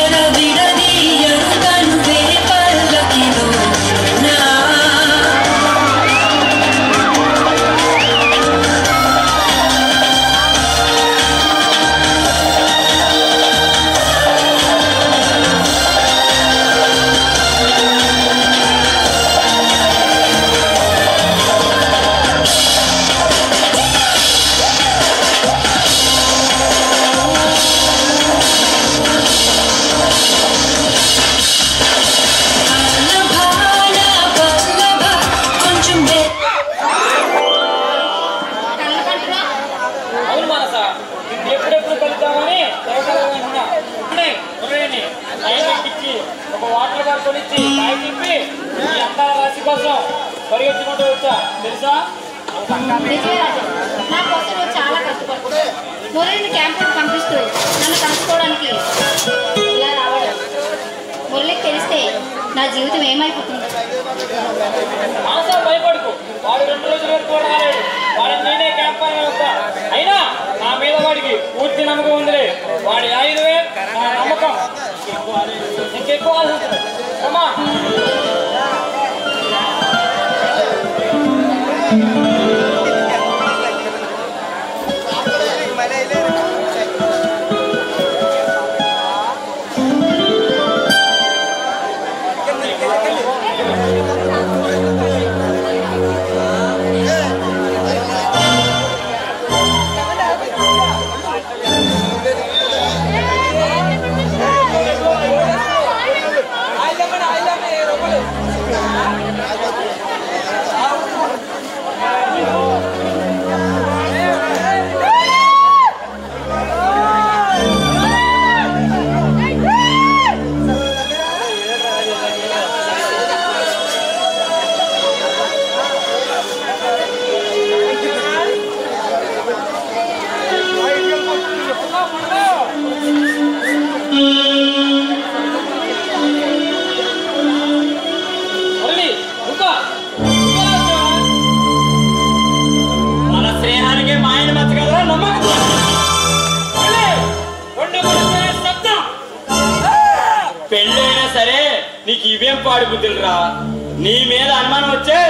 ఎడవిడది ఎరుగను వేరే పల్లకిలో నా అవును మనస ఎప్పుడెప్పుడు కలుద్దామని తెగకలనుకున్నా. ఇప్పుడే ఉదయాన్నే టైం ఎక్కించి ఒక వాటర్ బార్ కొనిచ్చి కాయ తిప్పి ఈ అందాల రాశి కోసం పరిగెత్తుకుంటూ వచ్చా తెలుసా. విజయరాజు, నా కోసం నువ్వు చాలా కష్టపడుతున్నావు. మురళిని క్యాంపుకు పంపిస్తూ నన్ను కలుసుకోవడానికి ఇలా రావడం మురళికి తెలిస్తే నా జీవితం ఏమైపోతుంది? మనస భయపడుకు, వాడు 2 రోజుల వరకు కూడా రాలేడు. వాడిని నేనే క్యాంప్ అని వస్తా. అయినా నా మీద వాడికి పూర్తి నమ్మకం ఉందిలే. వాడి ఆయుధమే నా నమ్మకం. ఇంకెక్కువ ఆలోచించదు. అమ్మా పెళ్ళైనా సరే నీకు ఇవేం పాడు బుద్ధులురా. నీ మీద అనుమానం వచ్చే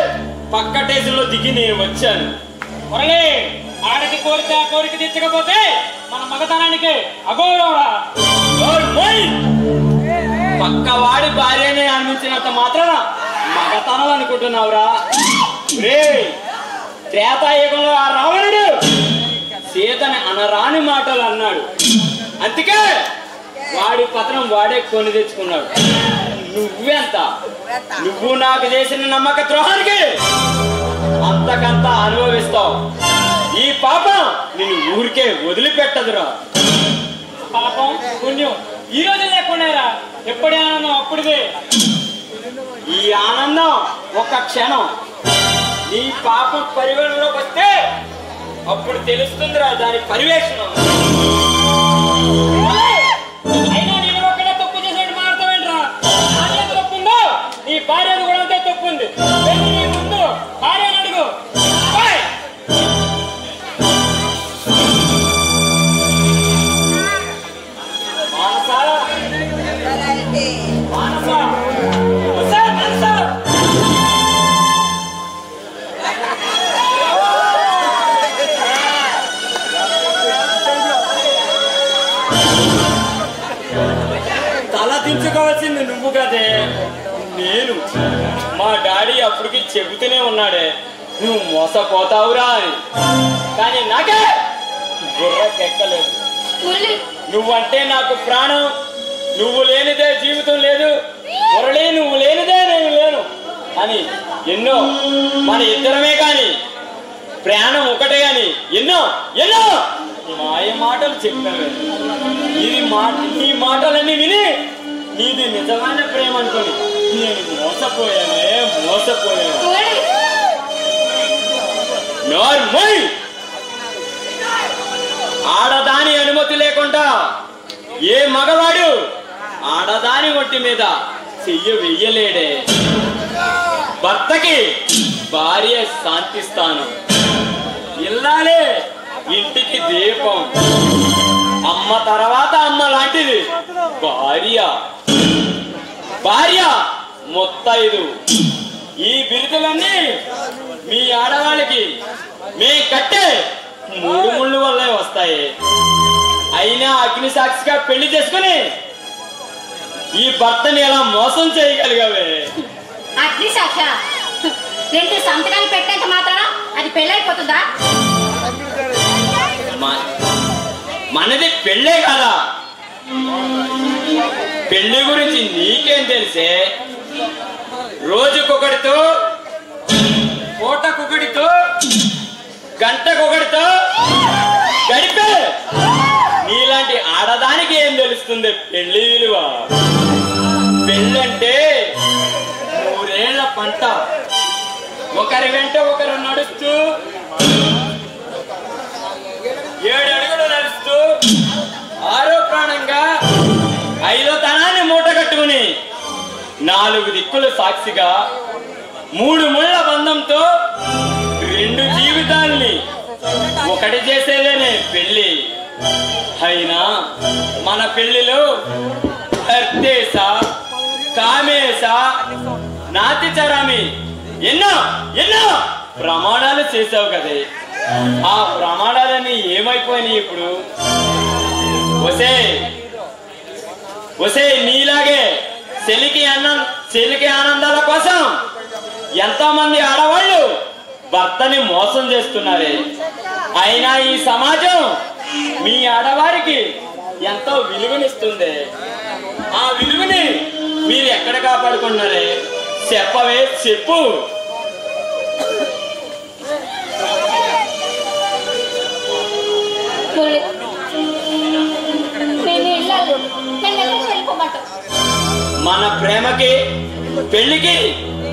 పక్క స్టేషన్లో దిగి నేను వచ్చాను. మురళి, ఆడది కోరిక కోరిక తెచ్చకపోతే మన మగతనానికి అగౌరవరా. పక్క వాడి భార్యనే అనిపించినంత మాత్రాన మగతనం అనుకుంటున్నావురా. రే, త్రేతాయుగంలో ఆ రావణుడు సీతని అనరాని మాటలు అన్నాడు. అందుకే వాడి పత్రం వాడే కొని తెచ్చుకున్నాడు. నువ్వెంత? నువ్వు నాకు చేసిన నమ్మక ద్రోహానికి అంతకంత అనుభవిస్తావు. ఈ పాపం నిన్ను ఊరికే వదిలిపెట్టదురా. పాపం పుణ్యం ఈ రోజు లేకుండా ఎప్పటి ఆనందం అప్పుడుదే. ఈ ఆనందం ఒక క్షణం. నీ పాపం పరిగణలోకి వస్తే అప్పుడు తెలుస్తుందిరా దాని పరివేషణం. అయినా నేను ఒక్కడే తప్పు చేసినట్టు మారుతావేంట్రా? నాకేం తప్పుందో నీ భార్యను కూడా అంతే తప్పుంది. వెళ్ళి నీ ముందు భార్యను అడుగు. తల దించుకోవాల్సింది నువ్వు కదే, నేను. మా డాడీ అప్పటికి చెబుతూనే ఉన్నాడే నువ్వు మోసపోతావురా అని. కానీ నాకే బుర్రకెక్కలేదు. నువ్వంటే నాకు ప్రాణం. నువ్వు లేనిదే జీవితం లేదు. మురళి, నువ్వు లేనిదే నేను లేను. అని ఎన్నో, మన ఇద్దరమే కాని ప్రాణం ఒకటే అని ఎన్నో ఎన్నో మాయ మాటలు చెప్పావే. ఈ మాటలన్నీ విని నీది నిజమైన ప్రేమ అనుకోని నేను మోసపోయాను. నోర్మోయ్! ఆడదాని అనుమతి లేకుండా ఏ మగవాడు ఆడదాని ఒంటి మీద చెయ్యి వెయ్యలేడే. భర్తకి భార్య శాంతి స్థానం, ఇల్లాలే ఇంటికి దీపం, అమ్మ తర్వాత అమ్మ లాంటిది భార్య ముత్తైదు. ఈ బిరుదులన్నీ మీ ఆడవాళ్ళకి మే కట్టే 3 ముళ్ళు వల్లే వస్తాయి. అయినా అగ్ని సాక్షిగా పెళ్లి చేసుకుని ఈ భర్తని ఎలా మోసం చేయగలిగావే? అగ్ని సాక్ష 2 సంతకాలు పెట్టేంత మాత్రాన అది పెళ్ళైపోతుందా? మనది పెళ్ళే కదా. పెళ్లి గురించి నీకేం తెలిసే? రోజుకొకడితో, పూటకొకడితో, గంటకొకడితో గడిపే నీలాంటి ఆడదానికి ఏం తెలుస్తుంది పెళ్లి విలువ? పెళ్ళంటే 3 ఏళ్ల పంట. ఒకరి వెంట ఒకరు నడుస్తూ 7 అడుగులు నడుస్తూ 6వ ప్రాణంగా 5వ తనాన్ని మూట కట్టుకుని 4 దిక్కులు సాక్షిగా 3 ముళ్ళ బంధంతో 2 జీవితాల్ని ఒకటి చేసేదేనే పెళ్లి. అయినా మన పెళ్లిలో హర్తేశ, కామేశ, నాతిచరామి ఎన్నో ఎన్నో ప్రమాణాలు చేసావు కదే. ఆ ప్రమాణాలన్నీ ఏమైపోయినాయి ఇప్పుడు? ఒసే నీలాగే చెలికి ఆనందాల కోసం ఎంతో మంది ఆడవాళ్ళు భర్తని మోసం చేస్తున్నారే. అయినా ఈ సమాజం మీ ఆడవారికి ఎంతో విలువనిస్తుంది. ఆ విలువని మీరు ఎక్కడ కాపాడుకున్నారే? చెప్పవే, చెప్పు. మన ప్రేమకి పెళ్లికి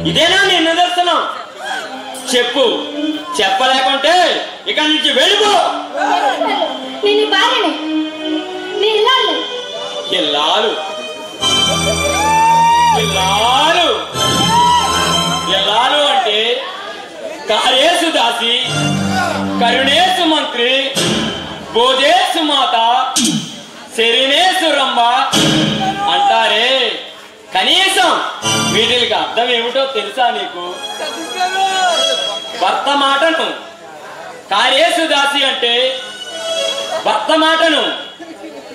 ఇదేనా నీ నిదర్శనం? చెప్పు. చెప్పలేకుంటే ఇక్కడి నుంచి వెళ్ళిపో. ఇల్లాలు అంటే కార్యేసు దాసి, కరుణేసు మంత్రి, భోజేసు మాత, శరీనేసు రంభ అంటారే. కనీసం వీటికి అర్థం ఏమిటో తెలుసా నీకు? భర్త మాటను కార్యేసు దాసి అంటే భర్త మాటను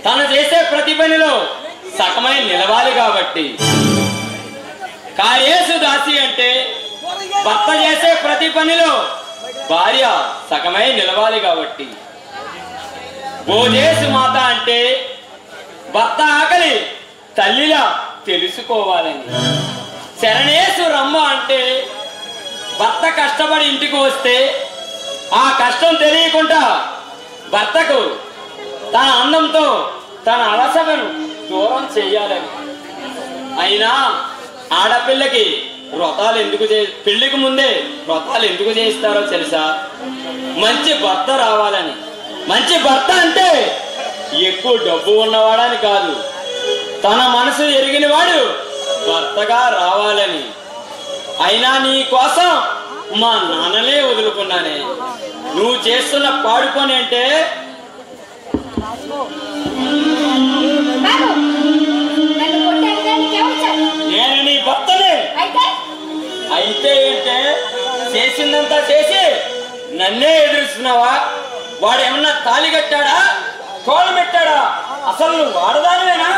తను చేసే ప్రతి పనిలో సకమై నిలవాలి కాబట్టి. కార్యేసు దాసి అంటే భర్త చేసే ప్రతి పనిలో భార్య సకమై నిలవాలి కాబట్టి. భోజేసు మాత అంటే భర్త ఆకలి తల్లిలా తెలుసుకోవాలని. శరణేసు రమ్మ అంటే భర్త కష్టపడి ఇంటికి వస్తే ఆ కష్టం తెలియకుండా భర్తకు తన అందంతో తన అలసటను దూరం చెయ్యాలని. అయినా ఆడపిల్లకి వ్రతాలు ఎందుకు పెళ్లికి ముందే వ్రతాలు ఎందుకు చేయిస్తారో తెలుసా? మంచి భర్త రావాలని. మంచి భర్త అంటే ఎక్కువ డబ్బు ఉన్నవాడని కాదు, తన మనసు ఎరిగిన వాడు భర్తగా రావాలని. అయినా నీ కోసం మా నాన్ననే వదులుకున్నానే. నువ్వు చేస్తున్న పాడు పని అంటే నేను నీ భర్తనే. అయితే ఏంటే? చేసిందంతా చేసి నన్నే ఎదురుస్తున్నావా? వాడు ఏమన్నా తాళి కట్టాడా, కోళ్ళు పెట్టాడా? అసలు నువ్వు వాడదానివేనా?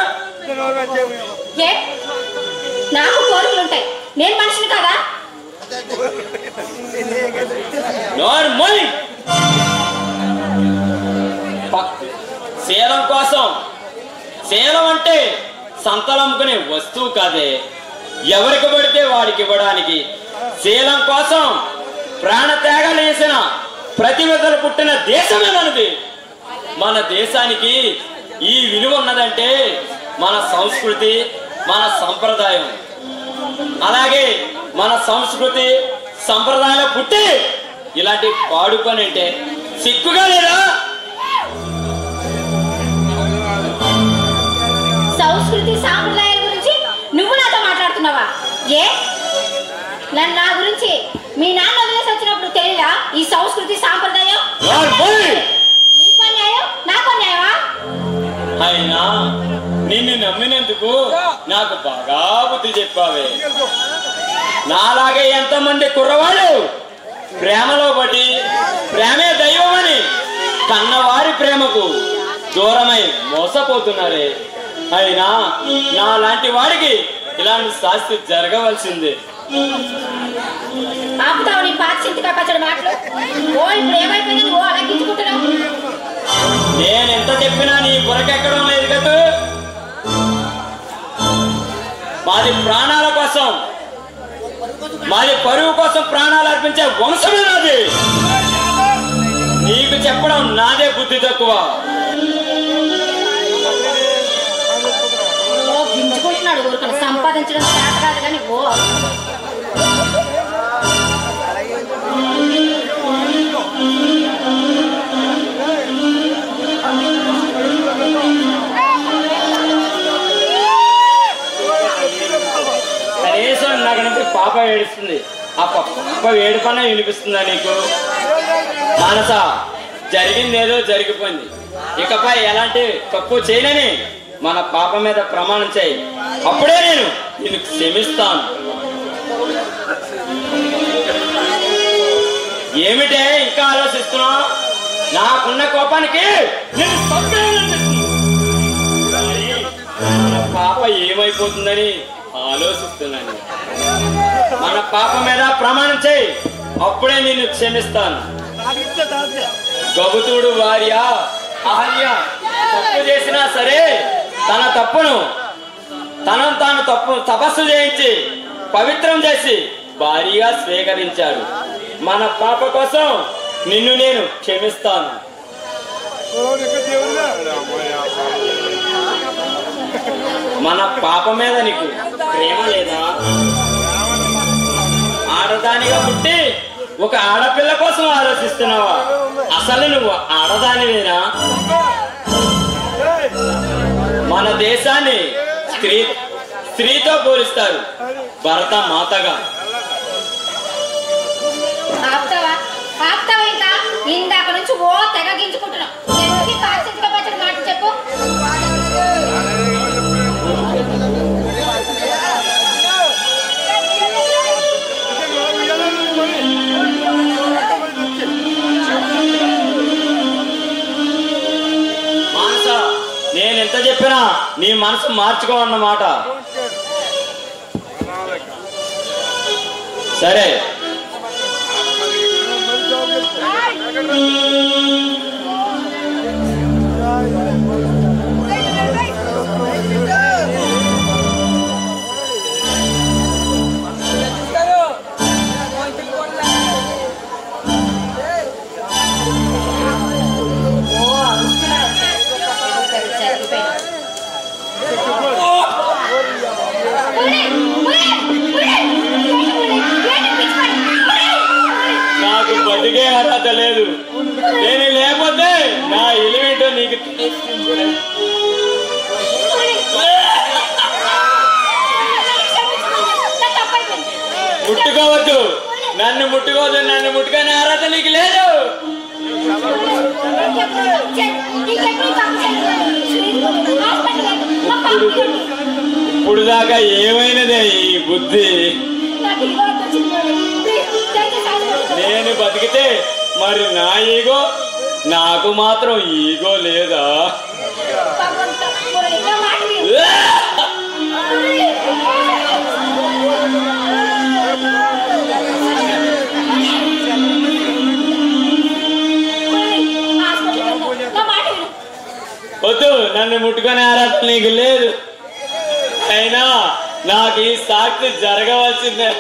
నాకు కోరికలుంటాయి, నేను మనిషిని కదా. శీలం కోసం, శీలం అంటే సంతలంకునే వస్తువు కాదే. ఎవరికి పడితే వాడికి ఇవ్వడానికి శీలం కోసం ప్రాణత్యాగాలు చేసిన ప్రతిభలు పుట్టిన దేశమే మనది. మన దేశానికి ఈ విలువ ఉన్నదంటే మన సంస్కృతి, మన సంప్రదాయం. అలాగే మన సంస్కృతి సంప్రదాయాలు పుట్టి ఇలాంటి పాడు పని అంటే సిగ్గుగా లేదా? సంస్కృతి సాంప్రదాయాల గురించి నువ్వు నాతో మాట్లాడుతున్నావా? ఏ నా గురించి మీ నాన్న వదిలేసి వచ్చినప్పుడు తెలియదా ఈ సంస్కృతి సాంప్రదాయం? నీకు న్యాయం, నాకు న్యాయమా? అయినా నిన్ను నమ్మినందుకు నాకు బాగా బుద్ధి చెప్పావే. నాలాగే ఎంతమంది కుర్రవాళ్ళు ప్రేమలో పడి ప్రేమే దైవం అని కన్నవారి ప్రేమకు దూరమై మోసపోతున్నారే. అయినా నా లాంటి వాడికి ఇలాంటి శాస్తి జరగవలసిందే. ఆపుతావు నీ పాత చింతకా పచ్చడి మాటలు. ఓ ఇప్పుడు ఏమైపోయింది, నువ్వు అలా గించుకుంటున్నావు. నేనెంత చెప్పినా నీ బురకెక్కడం లేదు కదా. మాది ప్రాణాల కోసం, మాది పరువు కోసం ప్రాణాలు అర్పించే వంశమే నాది. నీకు చెప్పడం నాదే బుద్ధి తక్కువ. గింజుకుంటున్నాడు ఊరుకుని, సంపాదించడం చేత కాదు కానీ ఓ కనీసం నాకు నుంచి పాప ఏడుస్తుంది. ఆ పాప ఏడుపన్నా వినిపిస్తుందా నీకు? మానస, జరిగిందేదో జరిగిపోయింది. ఇకపై ఎలాంటి తప్పు చేయనని మన పాప మీద ప్రమాణం చేయి. అప్పుడే నేను నిన్ను క్షమిస్తాను. ఏమిటే ఇంకా ఆలోచిస్తున్నావు? నాకున్న కోపానికి నేను మన పాప ఏమైపోతుందని ఆలోచిస్తున్నాను. మన పాప మీద ప్రమాణం చేయి, అప్పుడే నిన్ను క్షమిస్తాను. గౌతుడు భార్య అహల్య తప్పు చేసినా సరే తన తప్పును తనను తాను తపస్సు చేయించి పవిత్రం చేసి భారీగా స్వీకరించాడు. మన పాప కోసం నిన్ను నేను క్షమిస్తాను. మన పాప మీద నీకు ప్రేమ లేదా? ఆడదానిగా పుట్టి ఒక ఆడపిల్ల కోసం ఆలోచిస్తున్నావా? అసలు నువ్వు ఆడదానివేనా? మన దేశాన్ని స్త్రీతో పోలిస్తారు, భరత మాతగా. ఆపుతావా ఇంకా? ఇందాక నుంచి ఓ తెగగించుకుంటున్నావు. పాక్షిక పచ్చడి మాట చెప్పు. మానస, నేనెంత చెప్పినా నీ మనసు మార్చుకోవన్నమాట. సరే, నాకు బతికే అర్హత లేదు. నేను లేకపోతే నా ఎలిమెంటో నీకు ముట్టుకోవద్దు. నన్ను ముట్టుకోవద్దు. నన్ను ముట్టుకునే అర్హత నీకు లేదు. ఇప్పుడు దాకా ఏమైనదే ఈ బుద్ధి? నేను బతికితే మరి నా ఈగో, నాకు మాత్రం ఈగో లేదా? వద్దు, నన్ను ముట్టుకునే అర్హత నీకు లేదు. అయినా నాకు ఈ సాక్షి జరగవలసిందే.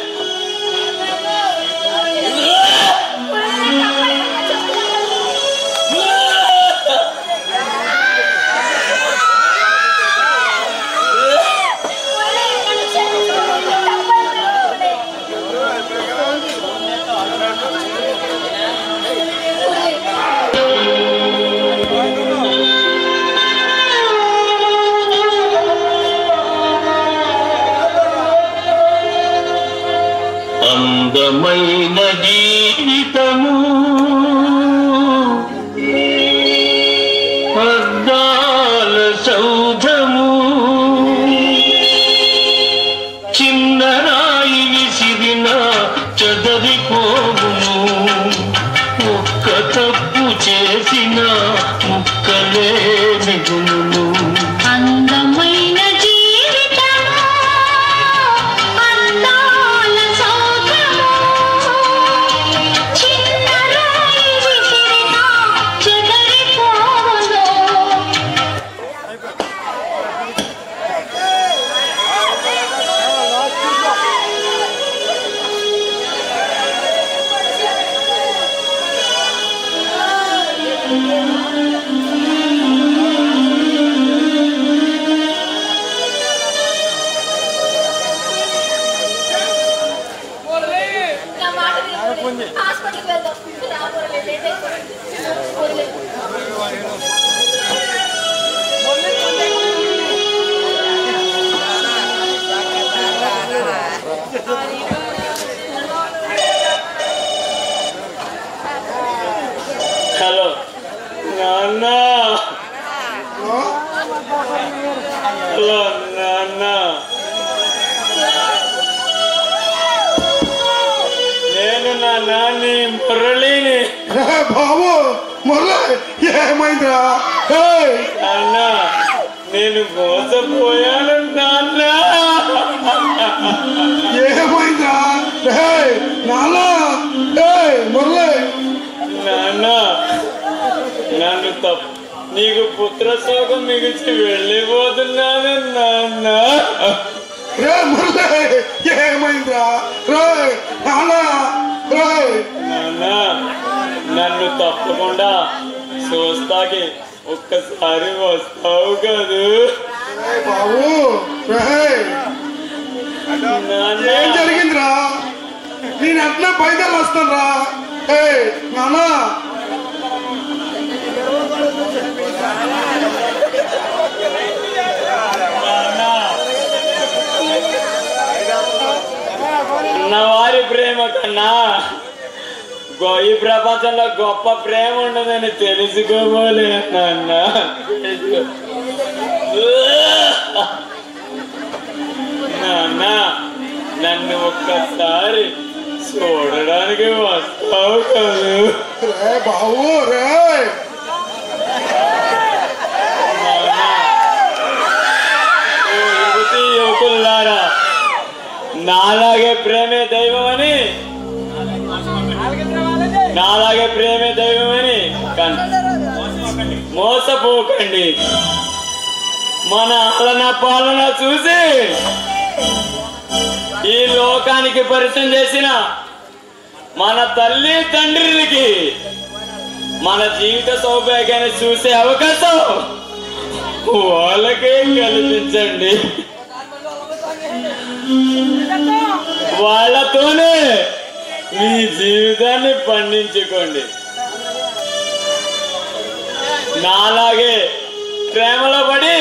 అందమైన జీవితము అద్దాల సౌధము చిన్న రాయి విసిరిన చదరిపోవును ఒక్క తప్పు చేసిన ముక్కలే మిగులును అందమైన జీవితము అందాల సౌధము చిన్న రాయి విసిరిన చెదరిపోవును నా మాట వినకపోతే హాస్పిటల్కి వెళ్దాం. రాబోలే, లేట్ అయిపోయింది. వదిలే. హలో నాన్న, హలో నాన్న, నేను నా నాన్ని మురళిని. బాబు మురళి ఏమైందిరా? నాన్న నేను మోసపోయాను నాన్న. ఏమైందిరా? నానా మురళి నాన్న నన్ను తప్పు నీకు పుత్ర శోకం మిగిల్చి వెళ్ళిపోతున్నాను నాన్న. రే మురళి ఏమైందిరా? రే నానా రే నాన్న నన్ను తప్పకుండా చూస్తాకి ఒక్కసారి వస్తావు కదూ బాబు? నాన్న? ఏం జరిగిందిరా? నేను అట్లా బయలుదేరి వస్తాను రా. నానా నా వారి ప్రేమ కన్నా ఈ ప్రపంచంలో గొప్ప ప్రేమ ఉండదని తెలుసుకోబోలే నాన్న. నాన్న నన్ను ఒక్కసారి చూడడానికి వస్తావు కాదు? రే బాబు రే యువతి యువకులారా, నాలాగే ప్రేమే దైవమని మోసపోకండి. మన ఆలన పాలన చూసి ఈ లోకానికి పరిచయం చేసిన మన తల్లి తండ్రులకి మన జీవిత సౌభాగ్యాన్ని చూసే అవకాశం వాళ్ళకే కల్పించండి. వాళ్ళతోనే మీ జీవితాన్ని పండించుకోండి. నాలాగే ప్రేమలో పడి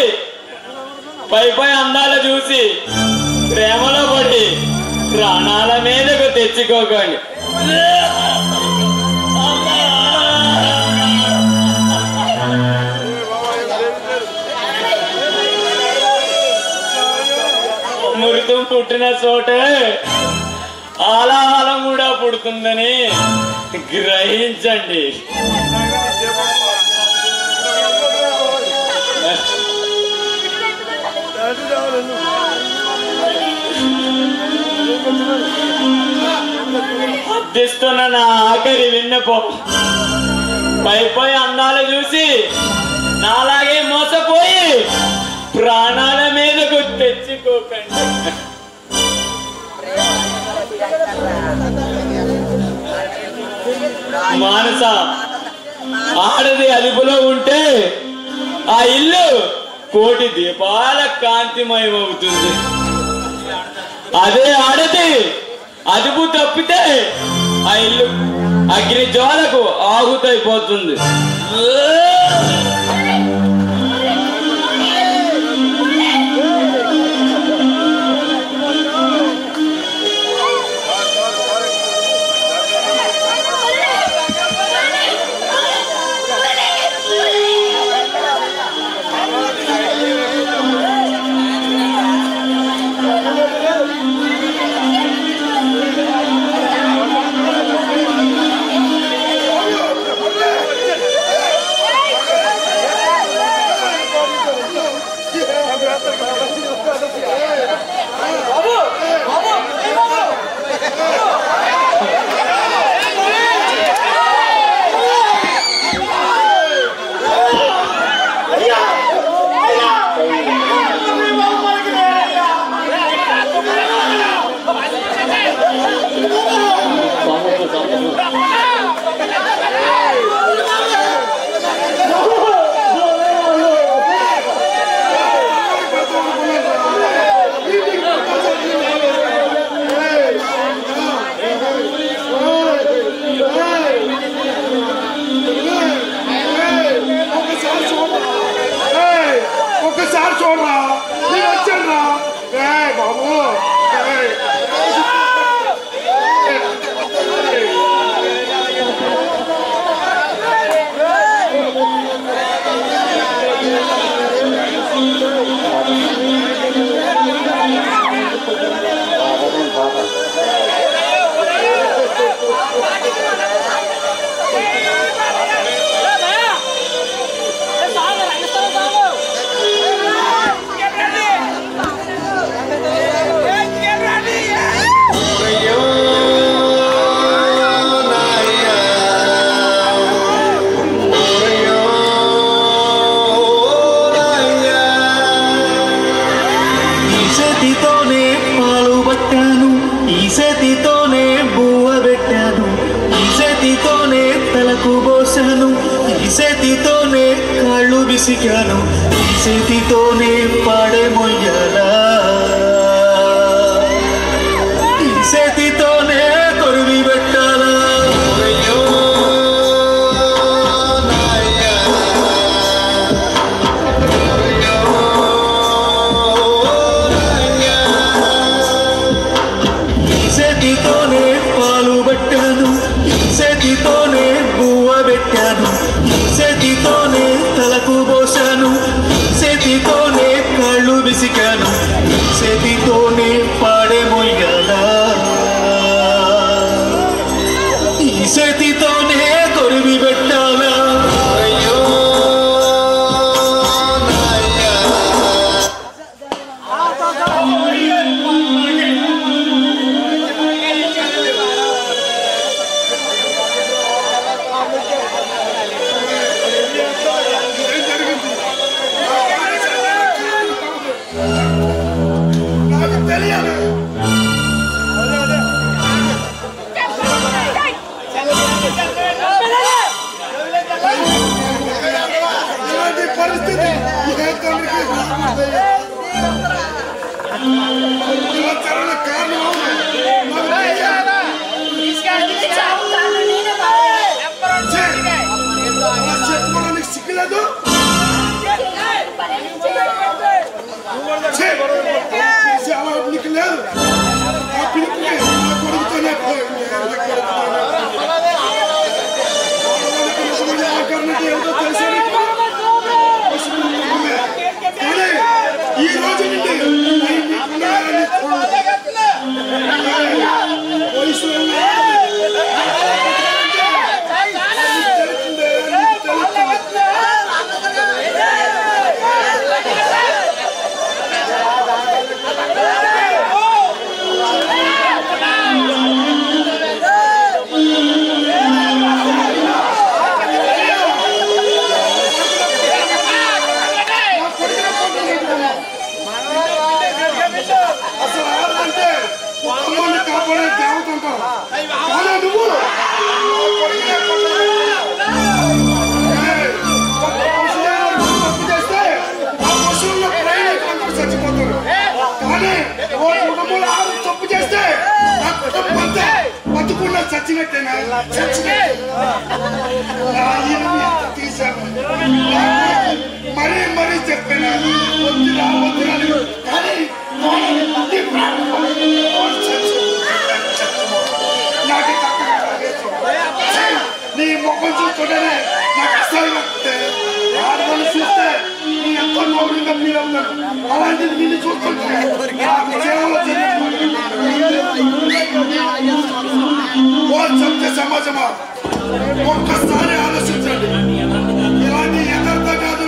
పై అందాలు చూసి ప్రేమలో పడి ప్రాణాల మీదకు తెచ్చుకోకండి. అమృతం పుట్టిన చోటే ఆలాహలం కూడా పుడుతుందని గ్రహించండి. అర్థిస్తున్న నా ఆఖరి విన్నపం, పై అందాలు చూసి నాలాగే మోసపోయి ప్రాణాల మీదకు తెచ్చుకోకండి. మానస, ఆడది అదుపులో ఉంటే ఆ ఇల్లు కోటి దీపాల కాంతిమయమవుతుంది. అదే ఆడది అదుపు తప్పితే ఆ ఇల్లు అగ్ని జ్వాలకు ఆహుతైపోతుంది. చేతితోనే తలకు పోసాను ఈ చేతితోనే కాళ్ళు విసిగాను ఈ చేతితోనే పాడే మొయ్యాలా ఈ చేతితోనే కొరివి పెట్టాలా చేతితోనే పాలు పెట్టాను ఈ చేతితోనే బువ్వ పెట్టాను ఈ చేతితోనే తలకు పోసాను ఈ చేతితోనే కాళ్ళు విసికాను ఈ చేతితోనే పాడే మొయ్యాలా ఈ చేతితోనే కొరివి పెట్టాలా నాకు తెలియాలి. ఇలాంటి పరిస్థితి ఏ తండ్రికి రాకూడదు. ఇలా జరగని కారణం నాకు తెలియాలి. చావు కారణం నేనే బావా. ఛే! అలా చెప్పుకోవడానికి సిగ్గులేదు. ఛే! చేసే అలవాటు నీకు లేదు. ఆ పిలుపుని నా కొడుకుతోనే పోయింది. నా కొడుకుతోనే. ఆడవాళ్ళకి నిజమైన ఆకరణకి ఏమిటో తెలుసా నీకు? పశువుల ముఖమే. కానీ ఈ రోజు నుండి నీకున్న వయసులో ఉన్న అసలు ఆడదంటే అమ్మని కాపాడే దేవత అంటారు. కానీ నువ్వు తప్పు చేస్తే ఆ పశువుల్లో ప్రేమికులందరూ చచ్చిపోతారు. కానీ ఓ కుటుంబంలో ఆరు తప్పు చేస్తే ఆ కుటుంబం అంతా బతుకుండా చచ్చినట్టేనా? తీశాను మరీ చెప్పాను వద్దురా వద్దురా కానీ నాకు నీ ముఖం చూస్తుంటేనే నాకు అసలు ఆడవాళ్ళు చూస్తే నీ ఎంతో గౌరవంగా ఫీల్ అవుతాను. అలాంటిది నిన్ను చూస్తుంటే నాకు సేవలో ఓ సత్య సమాజమా ఒక్కసారి ఆలోచించండి. ఇలాంటి యథార్థ కాదు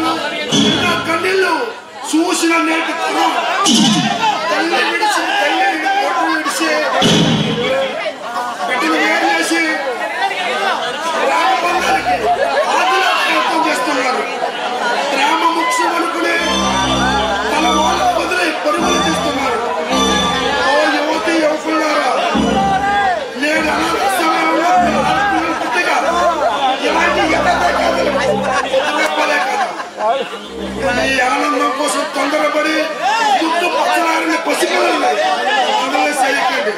నా కన్నీళ్ళు చూసిన నేటి తరం తల్లి విడిచి కొట్టు విడిచి బిడ్డలు వేరు చేసి రామబంధానికి ఆదిలో ప్రయత్నం చేస్తున్నారు. ప్రేమ ముఖ్యం అనుకుని తన వాళ్ళ వదిలి పరుగులు తీస్తున్నారు. ఓ యువతి యువకులారా, నేను అనాథ సమయంలో పుట్టిగా ఇలాంటి యథార్థ కథలు చెప్పలే కదా. ఈ ఆనందం కోసం తొందరపడి గుర్తు పచ్చలారిన పసిపిల్లల్ని అందులో చేయకండి,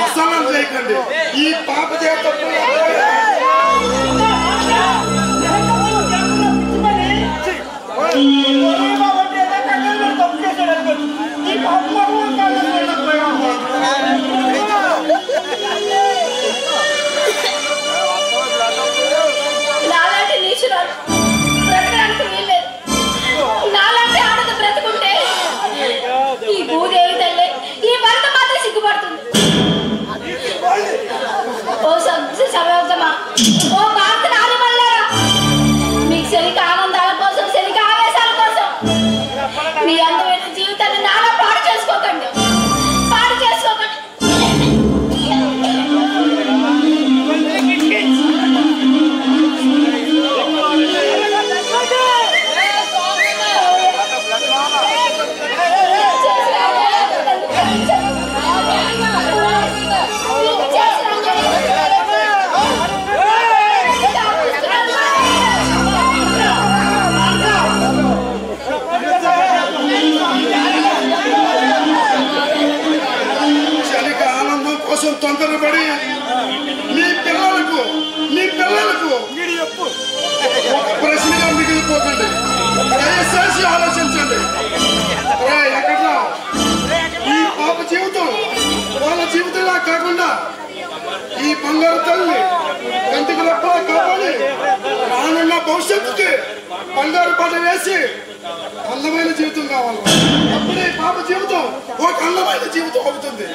అసలం చేయకండి. ఈ పాప చేత నాలాంటి నీచురాలు బ్రతకడానికి వీల్లేదు. నాలాంటి ఆడద బ్రతుకుంటే ఈ భూదేవి తల్లి ఈ భర్త మాత్రం సిగ్గుపడుతుంది. ఓ సమాజమా, ఓ భారత నారి వల్లారా, మీకు శరీర ఆనందాల కోసం శరీర ఆవేశాల కోసం మీ అందమైన జీవితాన్ని నాలా పాడు చేసుకోకండి. పాడు చేసుకోకండి. భవిష్యత్తుకి బంగారు పాట వేసి అందమైన జీవితం కావాలి. అప్పుడే పాప జీవితం ఒక అందమైన జీవితం అవుతుంది.